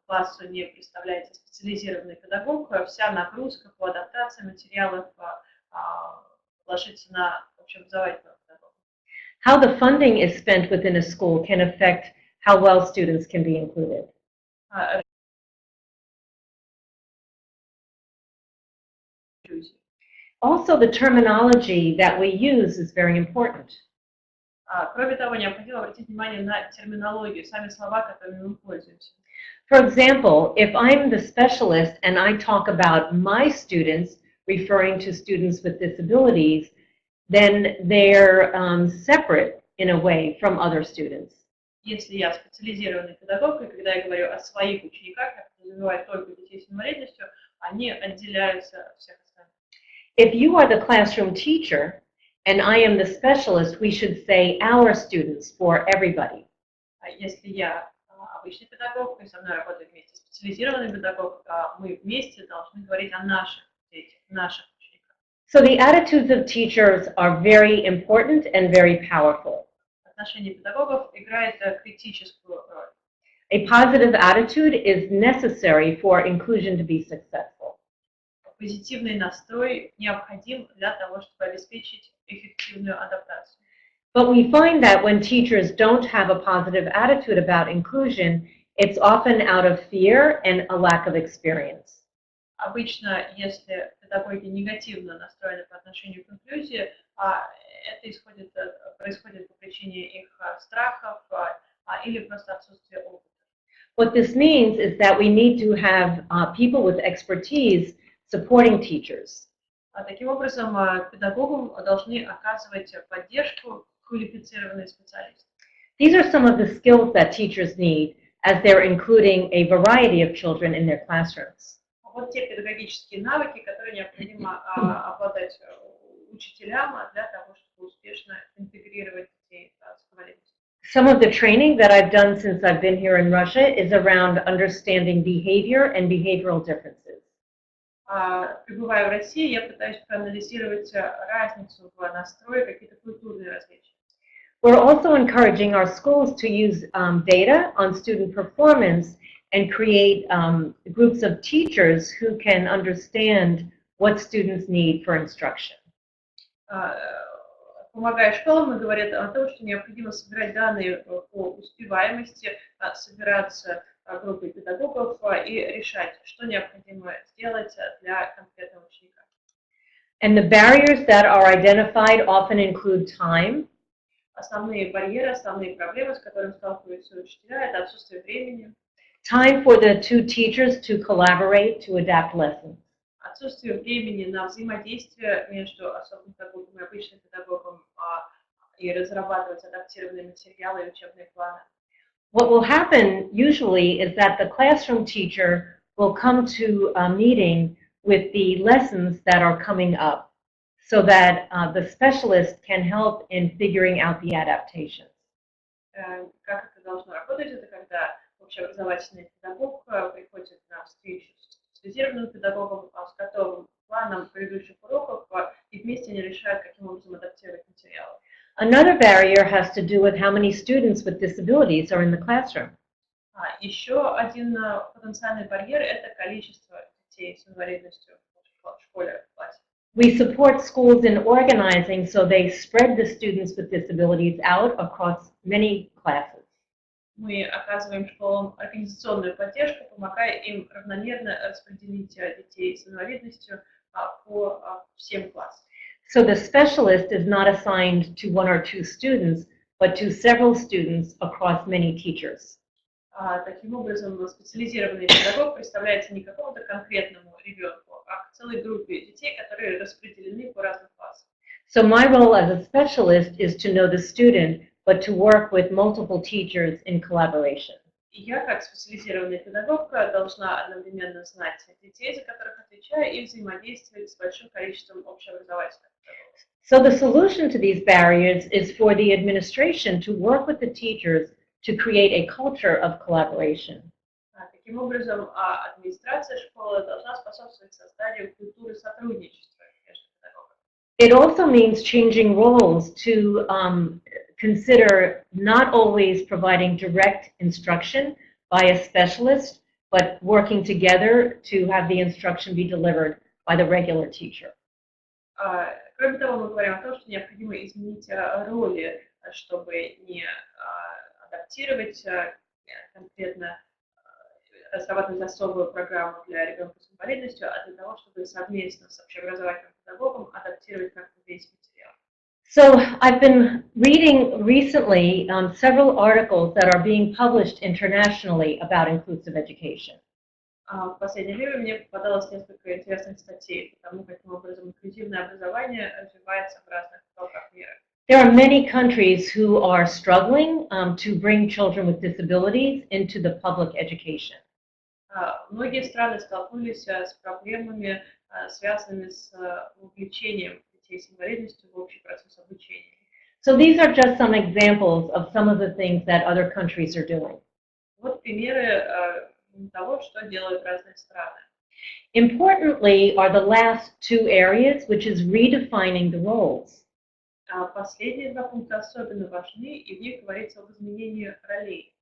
классу не представляется специализированный педагог, вся нагрузка по адаптации материалов ложится на общеобразовательного педагога. How the funding is spent within a school can affect how well students can be included. Also, the terminology that we use is very important. Кроме того, необходимо обратить внимание на терминологию, сами слова, которыми мы пользуемся. For example, if I'm the specialist and I talk about my students, referring to students with disabilities, then they're separate in a way from other students. Если я специализированный педагог, и когда я говорю о своих учениках, я подразумеваю только детей с инвалидностью, они отделяются от всех остальных. If you are the classroom teacher and I am the specialist, we should say our students for everybody. Если я обычный педагог, и со мной работает вместе специализированный педагог, мы вместе должны говорить о наших детях, наших учениках. So the attitudes of teachers are very important and very powerful. Отношение педагогов играет критическую роль. A positive attitude is necessary for inclusion to be successful. Позитивный настрой необходим для того, чтобы обеспечить эффективную адаптацию. But we find that when teachers don't have a positive attitude about inclusion, it's often out of fear and a lack of experience. Обычно, если педагоги негативно настроены по отношению к инклюзии, это происходит по причине их страхов или просто отсутствия опыта. What this means is that we need to have people with expertise supporting teachers. Таким образом, педагогам должны оказывать поддержку квалифицированные специалисты. These are some of the skills that teachers need as they're including a variety of children in their classrooms. Вот те педагогические навыки, которые необходимо обладать учителям для того, чтобы успешно интегрировать детей с инвалидностью. Some of the training that I've done since I've been here in Russia is around understanding behavior and behavioral differences. Пребывая в России, я пытаюсь проанализировать разницу в настрое, какие-то культурные различия. We're also encouraging our schools to use data on student performance and create groups of teachers who can understand what students need for instruction. Помогая школам, мы говорим о том, что необходимо собирать данные по успеваемости, собираться группой педагогов и решать, что необходимо сделать для конкретного ученика. And the barriers that are identified often include time, Основные барьеры, основные проблемы, с которыми сталкиваются учителя, это отсутствие времени, time for the two teachers to collaborate to adapt lessons, отсутствие времени на взаимодействие между особым педагогом и обычным педагогом и разрабатывать адаптированные материалы и учебные планы. What will happen usually is that the classroom teacher will come to a meeting with the lessons that are coming up so that the specialist can help in figuring out the adaptations. Как это должно работать? Это когда общеобразовательный педагог приходит на встречу с специализированным педагогом, с готовым планом предыдущих уроков, и вместе они решают, каким образом адаптировать материалы. Another barrier has to do with how many students with disabilities are in the classroom. Еще один потенциальный барьер – это количество детей с инвалидностью в школе, в классе. We support schools in organizing so they spread the students with disabilities out across many classes. Мы оказываем школам организационную поддержку, помогая им равномерно распределить детей с инвалидностью по всем классам. So the specialist is not assigned to one or two students, but to several students across many teachers. Таким образом, специализированный педагог представляется не какому-то конкретному ребенку, а к целой группе детей, которые распределены по разным классам. So my role as a specialist is to know the student, but to work with multiple teachers in collaboration. И я, как специализированный педагог, должна одновременно знать детей, за которых отвечаю, и взаимодействовать с большим количеством общеобразовательных педагогов. So the solution to these barriers is for the administration to work with the teachers to create a culture of collaboration. Таким образом, администрация школы должна способствовать созданию культуры сотрудничества между педагогами. It also means changing roles to consider not always providing direct instruction by a specialist, but working together to have the instruction be delivered by the regular teacher. Кроме того, мы говорим о том, что необходимо изменить роли, чтобы не адаптировать конкретно, разрабатывать особую программу для ребенка с инвалидностью, а для того, чтобы совместно с общеобразовательным педагогом адаптировать как-то весь материал. So I've been reading recently several articles that are being published internationally about inclusive education. В последнее время мне попадалось несколько интересных статей по тому, каким образом инклюзивное образование развивается в разных уголках мира. There are many countries who are struggling to bring children with disabilities into the public education. Многие страны столкнулись с проблемами, связанными с вовлечением детей с инвалидностью в общий процесс обучения. So these are just some examples of some of the things that other countries are doing. Вот примеры того, что делают разные страны. Importantly are the last two areas, which is redefining the roles. Последние два пункта особенно важны, и в них говорится об изменении ролей.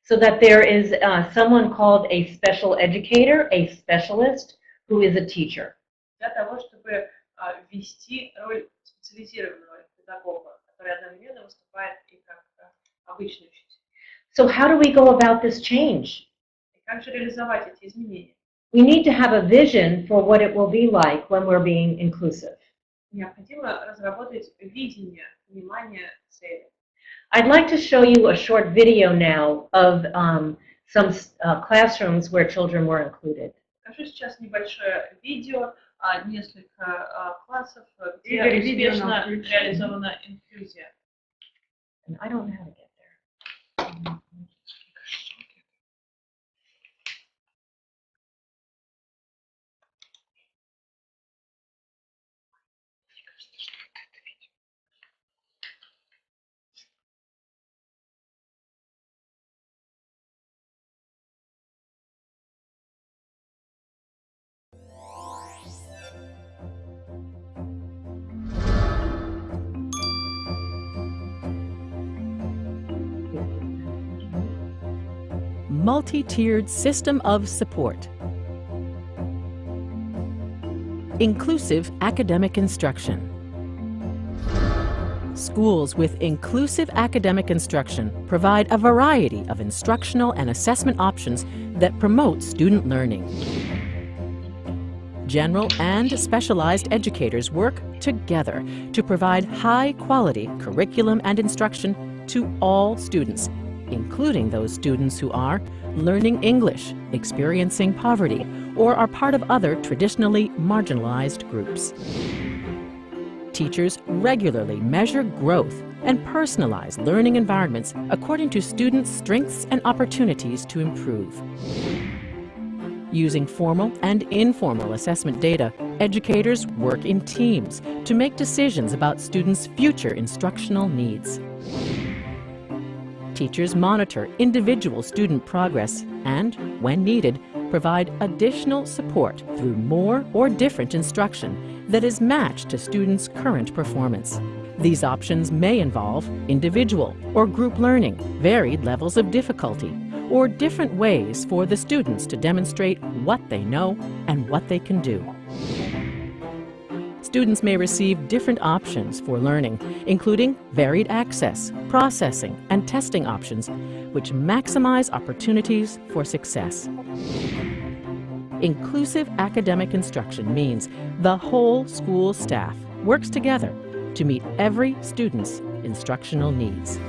So that there is someone called a special educator, a specialist, who is a teacher. Для того, чтобы ввести роль специализированного педагога, который одновременно выступает и как обычный учитель. So how do we go about this change? И как же реализовать эти изменения? We need to have a vision for what it will be like when we're being inclusive. Необходимо разработать видение, понимание цели. I'd like to show you a short video now of some classrooms where children were included. Покажу сейчас небольшое видео, несколько классов, где Игорь, успешно видео реализована инклюзия. And I don't know how to get there. Multi-tiered system of support. Inclusive academic instruction. Schools with inclusive academic instruction provide a variety of instructional and assessment options that promote student learning. general and specialized educators work together to provide high-quality curriculum and instruction to all students, including those students who are learning English, experiencing poverty, or are part of other traditionally marginalized groups. Teachers regularly measure growth and personalize learning environments according to students' strengths and opportunities to improve. Using formal and informal assessment data, educators work in teams to make decisions about students' future instructional needs. Teachers monitor individual student progress and, when needed, provide additional support through more or different instruction that is matched to students' current performance. These options may involve individual or group learning, varied levels of difficulty, or different ways for the students to demonstrate what they know and what they can do. Students may receive different options for learning, including varied access, processing, and testing options, which maximize opportunities for success. Inclusive academic instruction means the whole school staff works together to meet every student's instructional needs.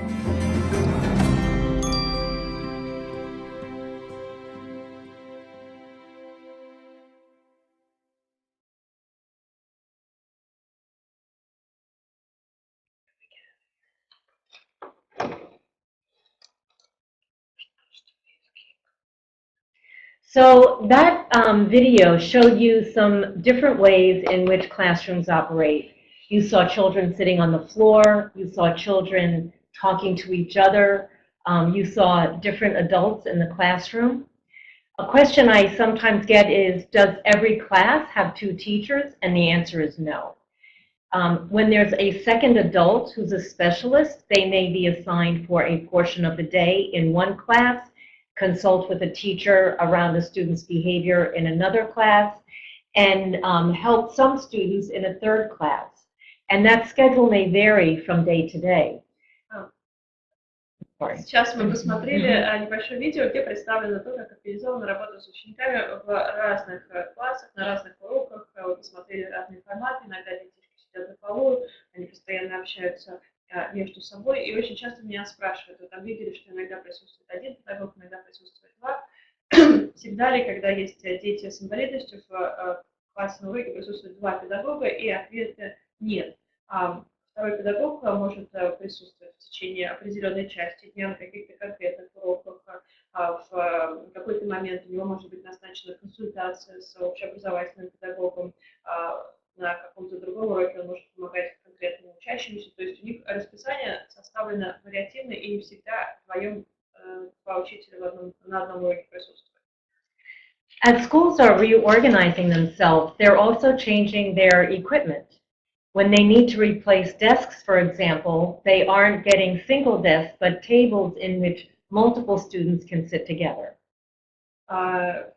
So that video showed you some different ways in which classrooms operate. You saw children sitting on the floor, you saw children talking to each other, you saw different adults in the classroom. A question I sometimes get is, does every class have 2 teachers? And the answer is no. When there's a second adult who's a specialist, they may be assigned for a portion of the day in one class, consult with a teacher around a student's behavior in another class, and help some students in a third class. And that schedule may vary from day to day. Сейчас мы посмотрели небольшое видео, где представлено то, как организована работа с учениками в разных классах, на разных уроках. Вы посмотрели разные форматы, иногда детишки сидят на полу, они постоянно общаются между собой. И очень часто меня спрашивают, вы там видели, что иногда присутствует один педагог, иногда присутствует 2. Всегда ли, когда есть дети с инвалидностью, в классе на уроке присутствует 2 педагога? И ответ нет. Второй педагог может присутствовать в течение определенной части дня на каких-то конкретных уроках. В какой-то момент у него может быть назначена консультация с общеобразовательным педагогом. На каком-то другом уроке он может помогать конкретному учащемуся. То есть у них расписание составлено вариативно, и не всегда вдвоем 2 учителя на одном уроке присутствуют. As schools are reorganizing themselves, they're also changing their equipment. When they need to replace desks, for example, they aren't getting single desks, but tables in which multiple students can sit together.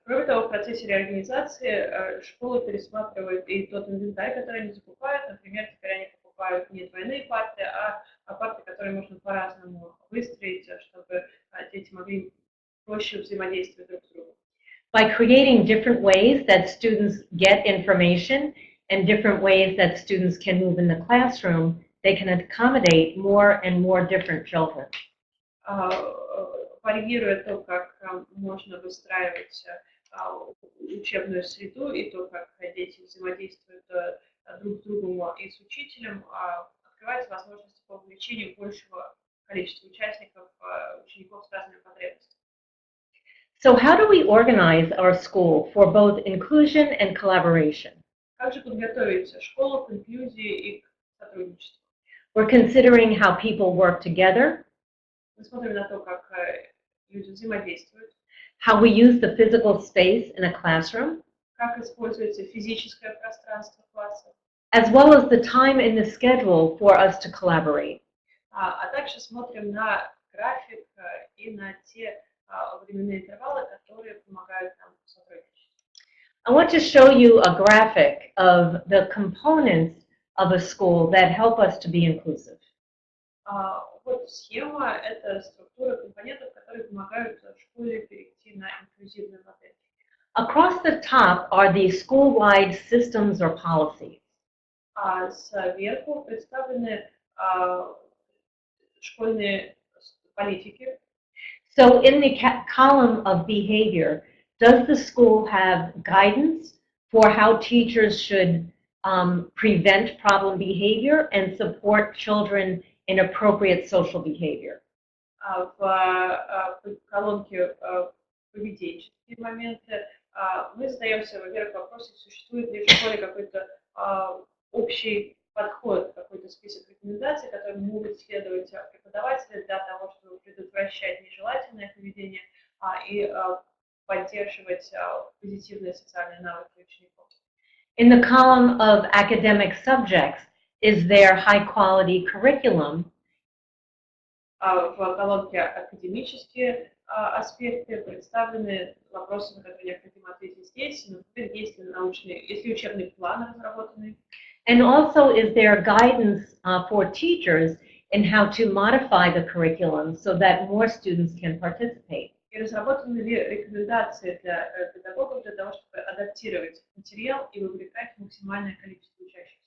Кроме того, в процессе реорганизации школы пересматривают и тот инвентарь, который они закупают. Например, теперь они покупают не двойные парты, а парты, которые можно по-разному выстроить, чтобы дети могли проще взаимодействовать друг с другом. By creating different ways that students get information and different ways that students can move in the classroom, they can accommodate more and more different children. Варьируя то, как можно выстраивать учебную среду и то, как дети взаимодействуют друг с другом и с учителем, открывается возможность по увеличению большего количества участников, учеников с разными потребностями. So how do we organize our school for both inclusion and collaboration? Как же подготовить школу к инклюзии и к сотрудничеству? We're considering how people work together, Мы смотрим на то, как люди взаимодействуют, how we use the physical space in a classroom, как используется физическое пространство класса, as well as the time in the schedule for us to collaborate. а также смотрим на график и на те временные интервалы, которые помогают нам сотрудничать. I want to show you a graphic of the components of a school that help us to be inclusive. Вот схема – это структура компонентов, которые помогают школе перейти на инклюзивную модель. Across the top are the school-wide systems or policies. А сверху представлены школьные политики. So in the column of behavior, does the school have guidance for how teachers should prevent problem behavior and support children in appropriate social behavior? В колонке поведенческие моменты мы задаемся, во-первых, вопросом, существует ли в школе какой-то общий подход, какой-то список рекомендаций, которым могут следовать преподаватели для того, чтобы предотвращать нежелательное поведение и поддерживать позитивные социальные навыки учеников. In the column of academic subjects, is there high-quality curriculum? В колонке академические аспекты представлены вопросы, на которые необходимо ответить здесь. Например, есть ли учебный план разработанный. And also, is there guidance for teachers in how to modify the curriculum so that more students can participate? И разработаны ли рекомендации для педагогов для того, чтобы адаптировать материал и вовлекать максимальное количество учащихся?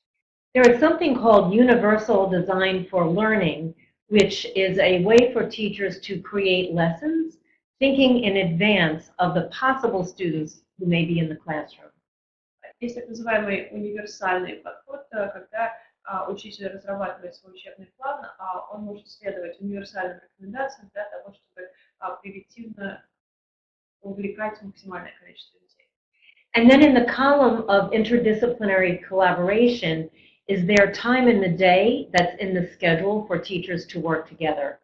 There is something called universal design for learning, which is a way for teachers to create lessons, thinking in advance of the possible students who may be in the classroom. Есть так называемый универсальный подход, когда учитель разрабатывает свой учебный план, он может следовать универсальным рекомендациям для того, чтобы превентивно увлекать максимальное количество детей. And then in the column of interdisciplinary collaboration, is there time in the day that's in the schedule for teachers to work together?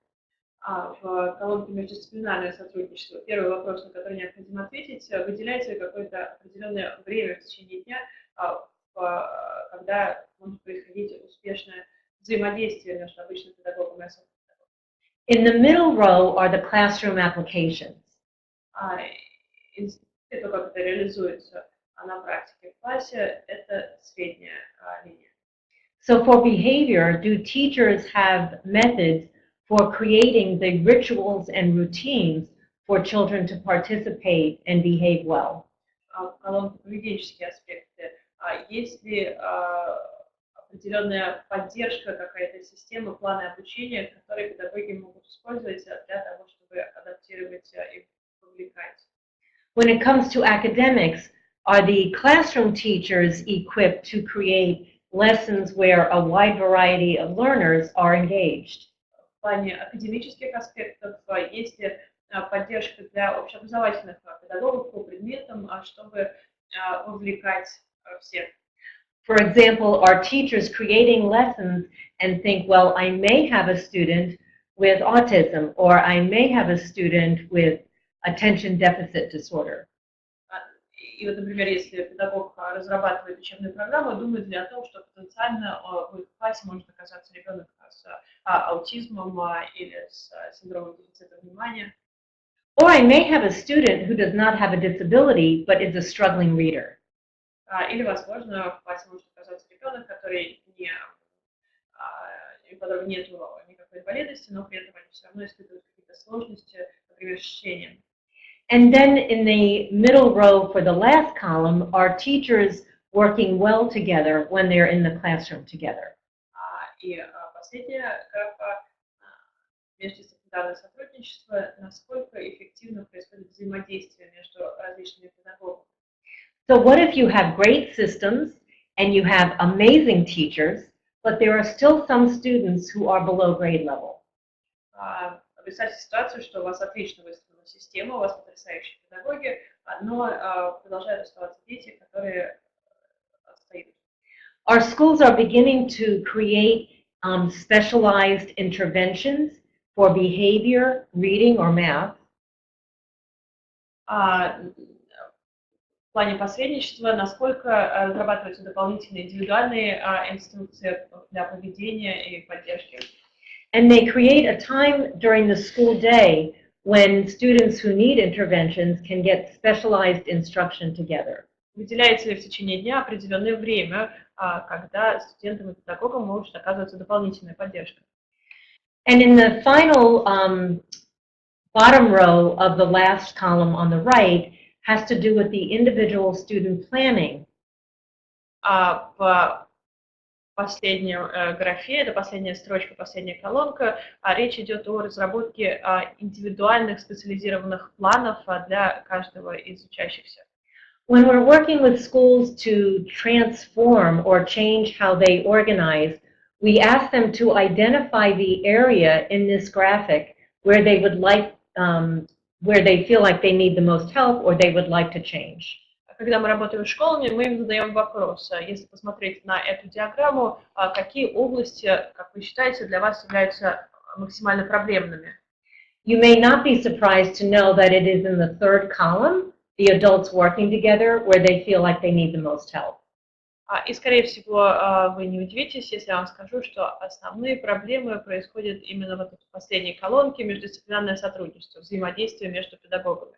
В колонке междисциплинарное сотрудничество, первый вопрос, на который необходимо ответить, выделяется ли какое-то определенное время в течение дня, когда может происходить успешное взаимодействие между обычным педагогом и особым педагогом. In the middle row are the classroom applications. То, как это реализуется на практике в классе, это средняя линия. So for behavior, do teachers have methods for creating the rituals and routines for children to participate and behave well? В колонке поведенческие аспекты. Есть ли определенная поддержка, какая-то система, планы обучения, которые педагоги могут использовать для того, чтобы адаптировать и вовлекать? When it comes to academics, are the classroom teachers equipped to create lessons where a wide variety of learners are engaged? В плане академических аспектов есть ли поддержка для общеобразовательных педагогов по предметам, чтобы вовлекать всех? For example, are teachers creating lessons and think, well, I may have a student with autism, or I may have a student with attention deficit disorder? И вот, например, если педагог разрабатывает учебную программу, думает ли о том, что потенциально в их классе может оказаться ребенок с аутизмом или с синдромом дефицита внимания. Or I may have a student who does not have a disability, but is a struggling reader. Или, возможно, в классе может оказаться ребенок, у которого нет никакой инвалидности, но при этом они все равно испытывают какие-то сложности, например, с чтением. And then in the middle row for the last column, are teachers working well together when they're in the classroom together? И последняя графа междисциплинарное сотрудничество, насколько эффективно происходит взаимодействие между различными педагогами. So what if you have great systems and you have amazing teachers, but there are still some students who are below grade level? Представьте ситуацию, что у вас отлично выстроена система, у вас потрясающие педагоги, но продолжают оставаться дети, которые отстают. Our schools are beginning to create specialized interventions for behavior, reading, or math. В плане посредничества, насколько разрабатываются дополнительные индивидуальные инструкции для поведения и поддержки. And they create a time during the school day when students who need interventions can get specialized instruction together. Выделяется ли в течение дня определенное время, когда студентам и педагогам может оказываться дополнительная поддержка? And in the final bottom row of the last column on the right, has to do with the individual student planning. В последней графе, это последняя строчка, последняя колонка, речь идет о разработке индивидуальных специализированных планов для каждого из учащихся. When we're working with schools to transform or change how they organize, we ask them to identify the area in this graphic where they would like, where they feel like they need the most help or they would like to change. Когда мы работаем с школами, мы им задаем вопрос, если посмотреть на эту диаграмму, какие области, как вы считаете, для вас являются максимально проблемными? You may not be surprised to know that it is in the third column, the adults working together, where they feel like they need the most help. И, скорее всего, вы не удивитесь, если я вам скажу, что основные проблемы происходят именно в этой последней колонке, междисциплинарное сотрудничество, взаимодействие между педагогами.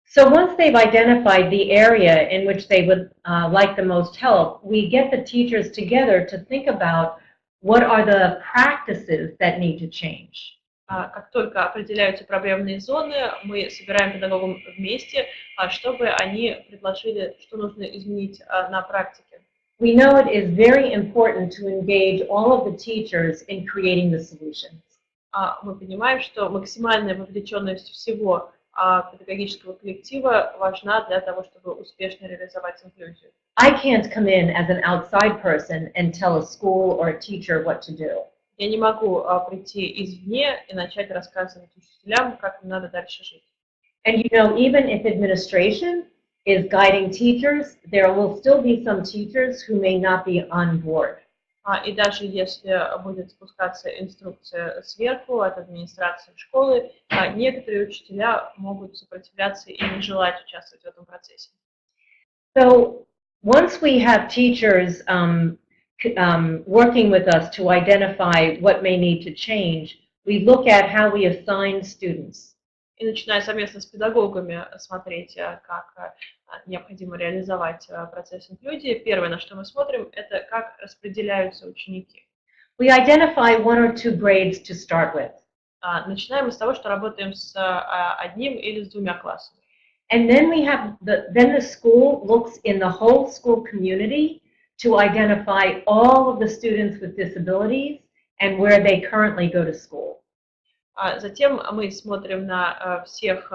So once they've identified the area in which they would like the most help, we get the teachers together to think about what are the practices that need to change. Как только определяются проблемные зоны, мы собираем педагогов вместе, чтобы они предложили, что нужно изменить на практике. We know it is very important to engage all of the teachers in creating the solutions. Мы понимаем, что максимальная вовлеченность всего педагогического коллектива важна для того, чтобы успешно реализовать инклюзию. I can't come in as an outside person and tell a school or a teacher what to do. Я не могу прийти извне и начать рассказывать учителям, как им надо дальше жить. And you know, even if administration is guiding teachers, there will still be some teachers who may not be on board. И даже если будет спускаться инструкция сверху от администрации школы, некоторые учителя могут сопротивляться и не желать участвовать в этом процессе. So once we have teachers working with us to identify what may need to change, we look at how we assign students. И начиная совместно с педагогами смотреть, как необходимо реализовать процесс инклюзии, первое, на что мы смотрим, это как распределяются ученики. We identify one or two grades to start with. Начинаем мы с того, что работаем с одним или с двумя классами. And then then the school looks in the whole school community to identify all of the students with disabilities and where they currently go to school. Затем мы смотрим на всех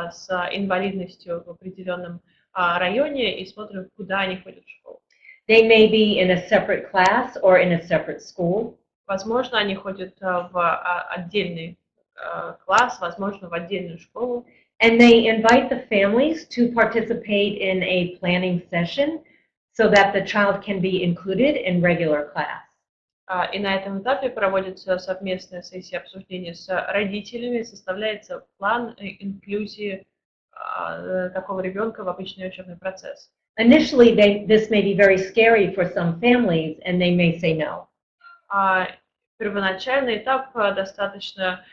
с инвалидностью в определенном районе и смотрим, куда они ходят в школу. They may be in a separate class or in a separate school. Возможно, они ходят в отдельный класс, возможно, в отдельную школу. And they invite the families to participate in a planning session so that the child can be included in regular class. И на этом этапе проводится совместная сессия обсуждения с родителями, составляется план инклюзии такого ребенка в обычный учебный процесс. Initially, this may be very scary for some families, and they may say no. Первоначальный этап достаточно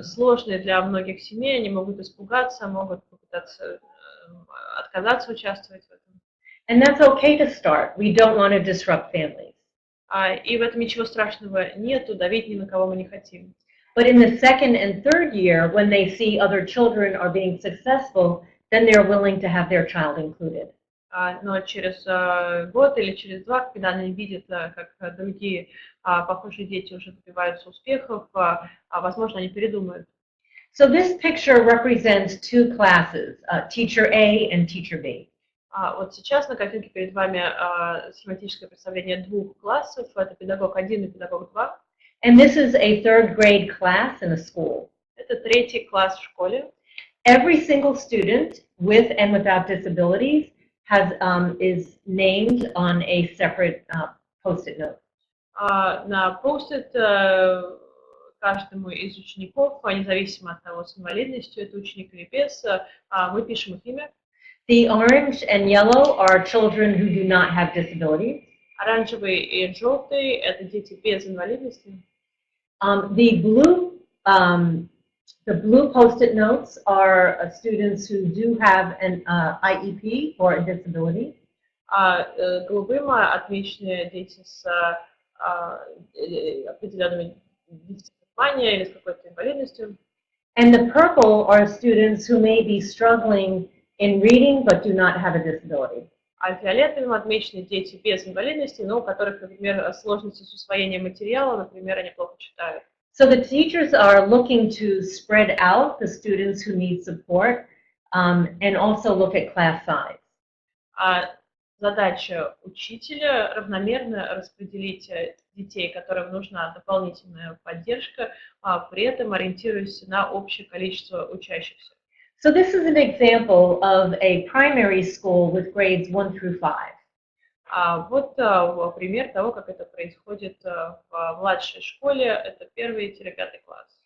сложный для многих семей, они могут испугаться, могут попытаться отказаться участвовать в этом. And that's okay to start. We don't want to disrupt families. И в этом ничего страшного нету, давить ни на кого мы не хотим. But in the second and third year, when they see other children are being successful, then they're willing to have their child included. Но через год или через два, когда они видят, как другие похожие дети уже добиваются успехов, возможно, они передумают. So this picture represents two classes, Teacher A and Teacher B. Вот сейчас на картинке перед вами схематическое представление двух классов. Это педагог 1 и педагог 2. And this is a third grade class in a school. Это третий класс в школе. Every single student with and without disabilities is named on a separate post-it note. На post-it каждому из учеников, независимо от того, с инвалидностью, это ученик или без, мы пишем их имя. The orange and yellow are children who do not have disabilities. Оранжевый и желтый – это дети без инвалидности. The blue post-it notes are students who do have an IEP or a disability. Голубым отмечены дети с определенными дефицитами внимания или с какой-то инвалидностью. And the purple are students who may be struggling in reading but do not have a disability. А фиолетовым отмечены дети без инвалидности, но у которых, например, сложности с усвоением материала, например, они плохо читают. So the teachers are looking to spread out the students who need support and also look at class size. А задача учителя равномерно распределить детей, которым нужна дополнительная поддержка, при этом ориентируясь на общее количество учащихся. So this is an example of a primary school with grades 1 through 5. Вот пример того, как это происходит в младшей школе, это 1-5 класс.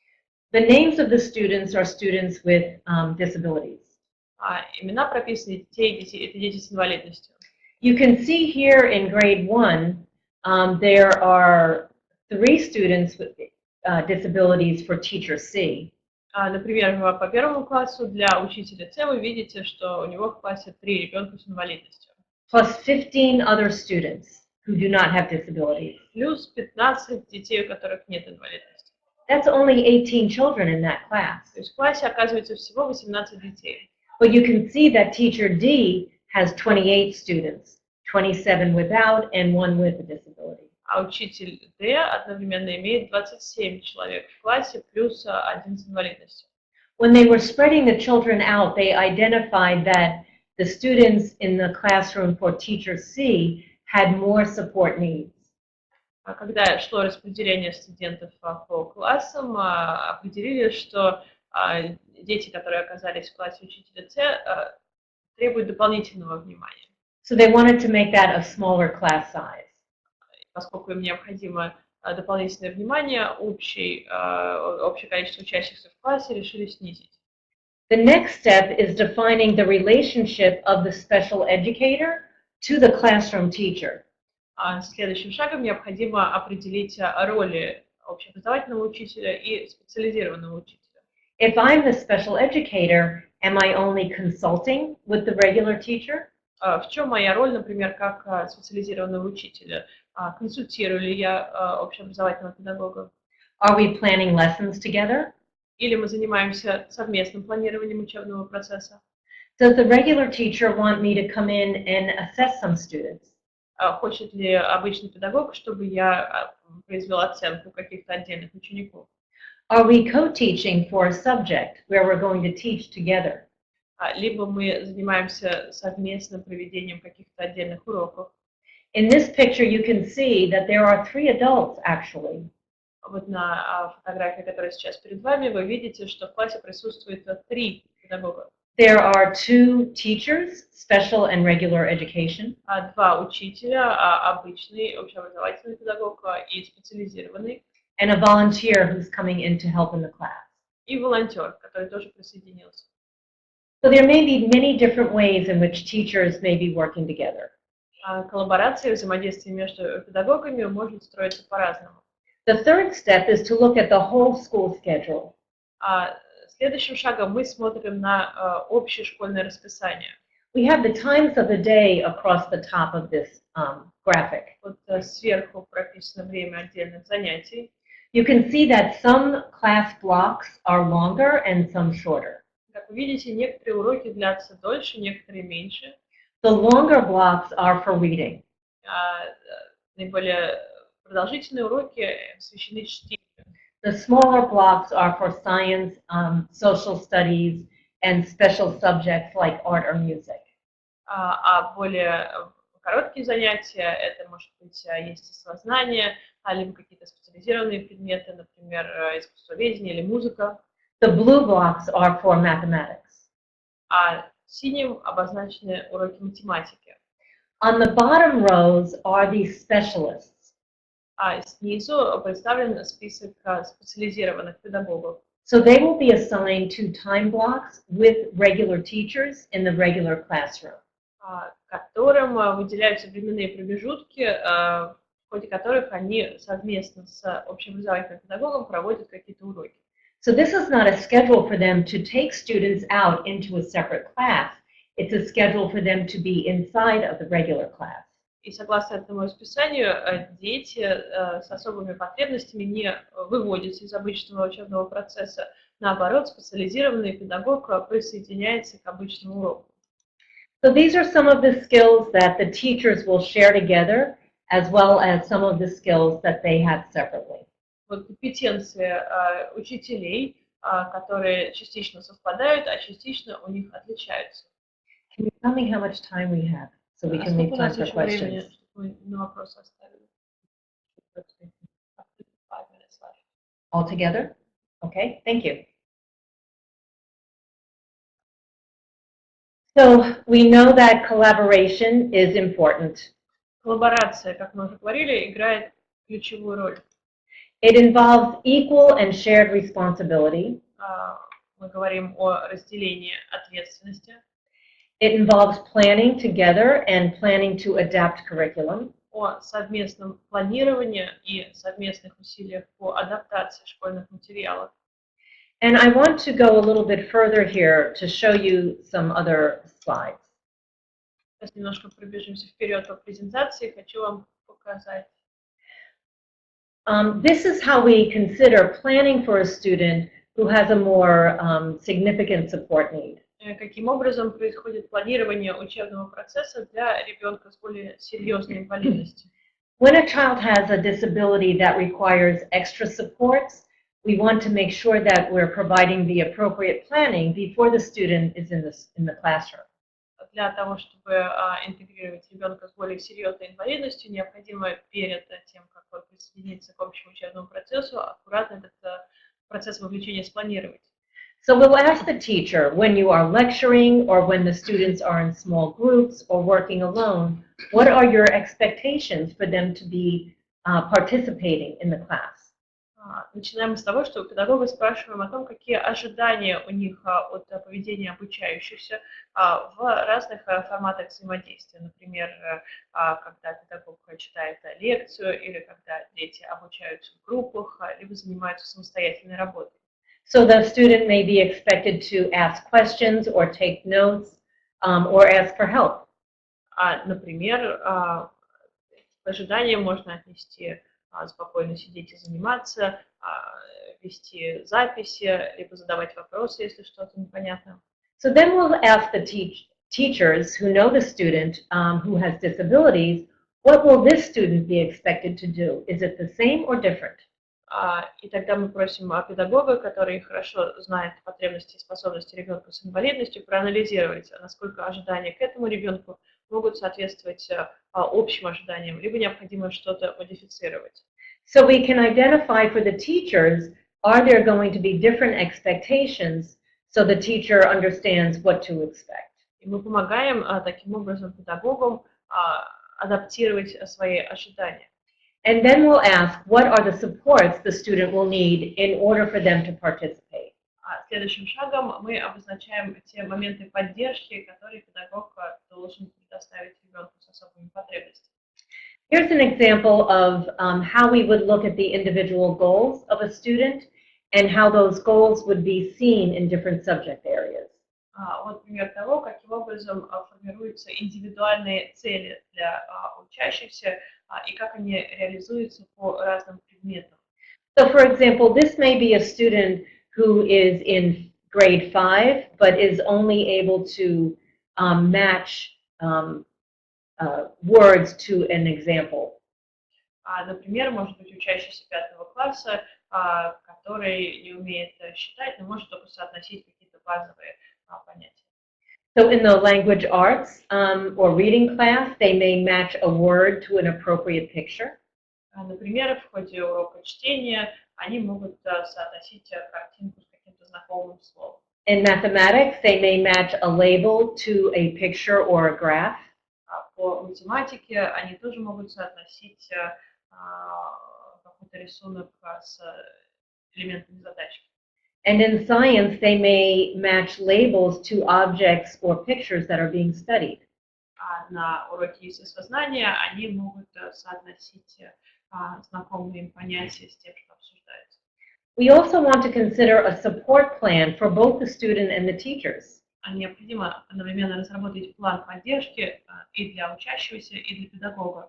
The names of the students are students with disabilities. Имена прописаны детей, это дети с инвалидностью. You can see here in grade 1, there are 3 students with disabilities for teacher C. Например, по 1 классу для учителя С вы видите, что у него в классе 3 ребенка с инвалидностью. Plus 15 other students who do not have disabilities. Плюс 15 детей, у которых нет инвалидности. That's only 18 children in that class. То есть в классе оказывается всего 18 детей. But you can see that teacher D has 28 students, 27 without and 1 with a disability. А учитель Д одновременно имеет 27 человек в классе, плюс 1 с инвалидностью. When they were spreading the children out, they identified that the students in the classroom for teacher C had more support needs. Когда шло распределение студентов по классам, определили, что дети, которые оказались в классе учителя С, требуют дополнительного внимания. So they wanted to make that a smaller class size. Поскольку им необходимо дополнительное внимание, общее количество учащихся в классе решили снизить. The next step is defining the relationship of the special educator to the classroom teacher. Следующим шагом необходимо определить роли общеобразовательного учителя и специализированного учителя. If I'm the special educator, am I only consulting with the regular teacher? В чем моя роль, например, как специализированного учителя? Консультирую ли я общеобразовательного педагога? Are we planning lessons together? Или мы занимаемся совместным планированием учебного процесса? Does the regular teacher want me to come in and assess some students? Хочет ли обычный педагог, чтобы я произвел оценку каких-то отдельных учеников? Are we co-teaching for a subject where we're going to teach together? Либо мы занимаемся совместным проведением каких-то отдельных уроков. In this picture, you can see that there are 3 adults, actually. Вот на фотографии, которая сейчас перед вами, вы видите, что в классе присутствует 3 педагога. There are 2 teachers, special and regular education. 2 учителя, обычный общеобразовательный педагог и специализированный. And a volunteer who's coming in to help in the class. И волонтер, который тоже присоединился. So there may be many different ways in which teachers may be working together. Коллаборация и взаимодействие между педагогами может строиться по-разному. The third step is to look at the whole school schedule. Следующим шагом мы смотрим на общее школьное расписание. We have the times of the day across the top of this graphic. Вот сверху прописано время отдельных занятий. You can see that some class blocks are longer and some shorter. Как вы видите, некоторые уроки длятся дольше, некоторые меньше. The longer blocks are for reading. Наиболее продолжительные уроки посвящены чтению. The smaller blocks are for science, social studies, and special subjects like art or music. А более короткие занятия, это может быть естествознание, либо какие-то специализированные предметы, например, искусствоведение или музыка. The blue blocks are for mathematics. А синим обозначены уроки математики. On the bottom rows are these specialists. А снизу представлен список специализированных педагогов. So they will be assigned to time blocks with regular teachers in the regular classroom. Которым выделяются временные промежутки, в ходе которых они совместно с общеобразовательным педагогом проводят какие-то уроки. So this is not a schedule for them to take students out into a separate class. It's a schedule for them to be inside of the regular class. И согласно этому расписанию, дети с особыми потребностями не выводятся из обычного учебного процесса, Наоборот, специализированный педагог присоединяется к обычному уроку. So these are some of the skills that the teachers will share together, as well as some of the skills that they have separately. Вот компетенции учителей, которые частично совпадают, а частично у них отличаются. Can you tell me how much time we have so we can leave Сколько у time нас for еще времени, questions? чтобы мы на вопросы оставили? 5 minutes left. All together? Okay, thank you. So we know that collaboration is important. Коллаборация, как мы уже говорили, играет ключевую роль. It involves equal and shared responsibility. Мы говорим о разделении ответственности, It involves planning together and planning to adapt curriculum. о совместном планировании и совместных усилиях по адаптации школьных материалов. And I want to go a little bit further here to show you some other slides. Сейчас немножко пробежимся вперед по презентации. Хочу вам показать. This is how we consider planning for a student who has a more significant support need. Каким образом происходит планирование учебного процесса для ребенка с более серьезной инвалидностью. When a child has a disability that requires extra supports, we want to make sure that we're providing the appropriate planning before the student is in the classroom. Для того, чтобы интегрировать ребенка с более серьезной инвалидностью, необходимо перед тем, как он присоединится к общему учебному процессу, аккуратно этот процесс вовлечения спланировать. So we'll ask the teacher, when you are lecturing or when the students are in small groups or working alone, what are your expectations for them to be participating in the class? Начинаем с того, что у педагога спрашиваем о том, какие ожидания у них от поведения обучающихся в разных форматах взаимодействия. Например, когда педагог читает лекцию, или когда дети обучаются в группах, либо занимаются самостоятельной работой. So the student may be expected to ask questions or take notes or ask for help. Например, к ожиданиям можно отнести спокойно сидеть и заниматься, вести записи, либо задавать вопросы, если что-то непонятно. So then we'll ask the teachers who know the student who has disabilities, what will this student be expected to do? Is it the same or different? И тогда мы просим педагога, который хорошо знает потребности и способности ребенка с инвалидностью, проанализировать, насколько ожидания к этому ребенку могут соответствовать общим ожиданиям, либо необходимо что-то модифицировать. So we can identify for the teachers, are there going to be different expectations so the teacher understands what to expect? И мы помогаем таким образом педагогам адаптировать свои ожидания. And then we'll ask, what are the supports the student will need in order for them to participate? Следующим шагом мы обозначаем те моменты поддержки, которые педагог должен предоставить ребенку с особыми потребностями. Here's an example of how we would look at the individual goals of a student and how those goals would be seen in different subject areas. Вот пример того, каким образом формируются индивидуальные цели для учащихся и как они реализуются по разным предметам. So, for example, this may be a student who is in grade 5, but is only able to match words to an example. Например, может быть учащийся 5 класса, который не умеет считать, но может только соотносить какие-то базовые понятия. So in the language arts or reading class, they may match a word to an appropriate picture. Например, в ходе урока чтения они могут соотносить картинку с каким-то знакомым словом. In mathematics, they may match a label to a picture or a graph. По математике они тоже могут соотносить какой-то рисунок с элементами задачи. And in science, they may match labels to objects or pictures that are being studied. На уроке естествознания они могут соотносить знакомые им понятия с тем, что обсуждается. We also want to consider a support plan for both the student and the teachers. Необходимо одновременно разработать план поддержки и для учащегося, и для педагога.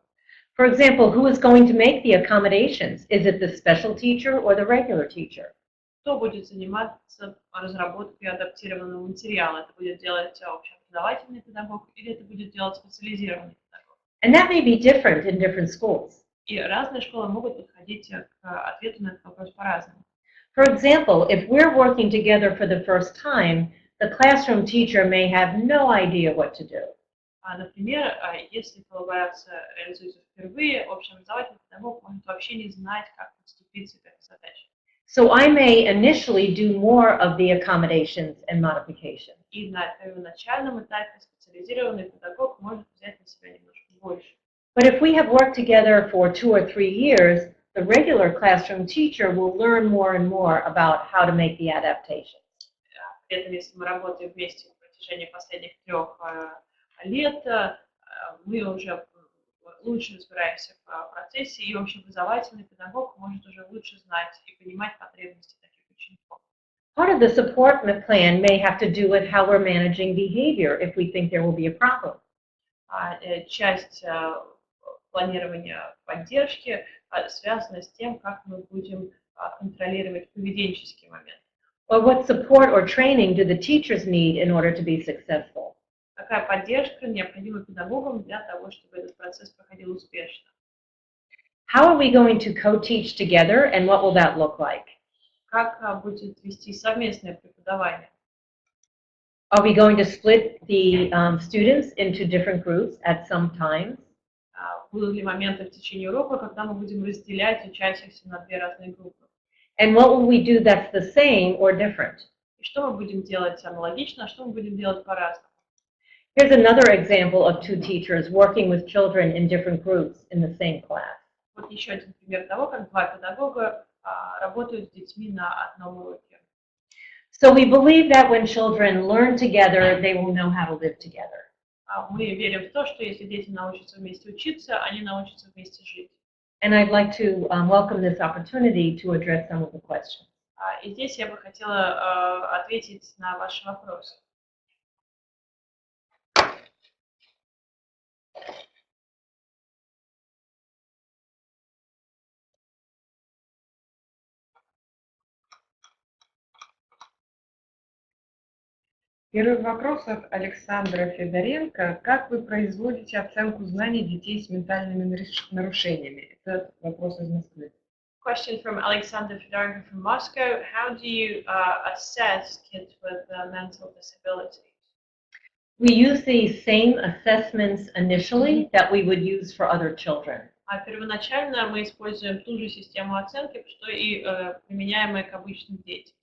For example, who is going to make the accommodations? Is it the special teacher or the regular teacher? кто будет заниматься разработкой адаптированного материала. Это будет делать общеобразовательный педагог или это будет делать специализированный педагог. And that may be different in different schools. И разные школы могут подходить к ответу на этот вопрос по-разному. For example, if we're working together for the first time, the classroom teacher may have no idea what to do. Например, если коллаборация реализуется впервые, общеобразовательный педагог может вообще не знать, как подступиться к этой задаче. So I may initially do more of the accommodations and modifications. И на первоначальном этапе специализированный педагог может взять на себя немножко больше. But if we have worked together for 2 or 3 years, the regular classroom teacher will learn more and more about how to make the adaptations. При этом, если мы работаем вместе в протяжении последних 3 лет, мы уже лучше разбираемся в процессе, и общеобразовательный педагог может уже лучше знать и понимать потребности таких учеников. Part of the support plan may have to do with how we're managing behavior if we think there will be a problem. Часть планирования поддержки связана с тем, как мы будем контролировать поведенческий момент. Or what support or training do the teachers need in order to be successful? Какая поддержка необходима педагогам для того, чтобы этот процесс проходил успешно? How are we going to co-teach together, and what will that look like? Как будет вести совместное преподавание? Are we going to split the students into different groups at some times? Будут ли моменты в течение урока, когда мы будем разделять учащихся на 2 разные группы? And what will we do that's the same or different? И что мы будем делать аналогично, а что мы будем делать по-разному? Here's another example of 2 teachers working with children in different groups in the same class. Вот еще один пример того, как 2 педагога работают с детьми на одном уроке. So we believe that when children learn together, they will know how to live together. Мы верим в то, что если дети научатся вместе учиться, они научатся вместе жить. And I'd like to welcome this opportunity to address some of the questions. И здесь я бы хотела ответить на ваши вопросы. Первый вопрос от Александра Федоренко. Как вы производите оценку знаний детей с ментальными нарушениями? Это вопрос из Москвы. Question from Alexander Fedorenko from Moscow. How do you assess kids with mental disabilities? We use the same assessments initially that we would use for other children. Первоначально мы используем ту же систему оценки, что и применяемая к обычным детям.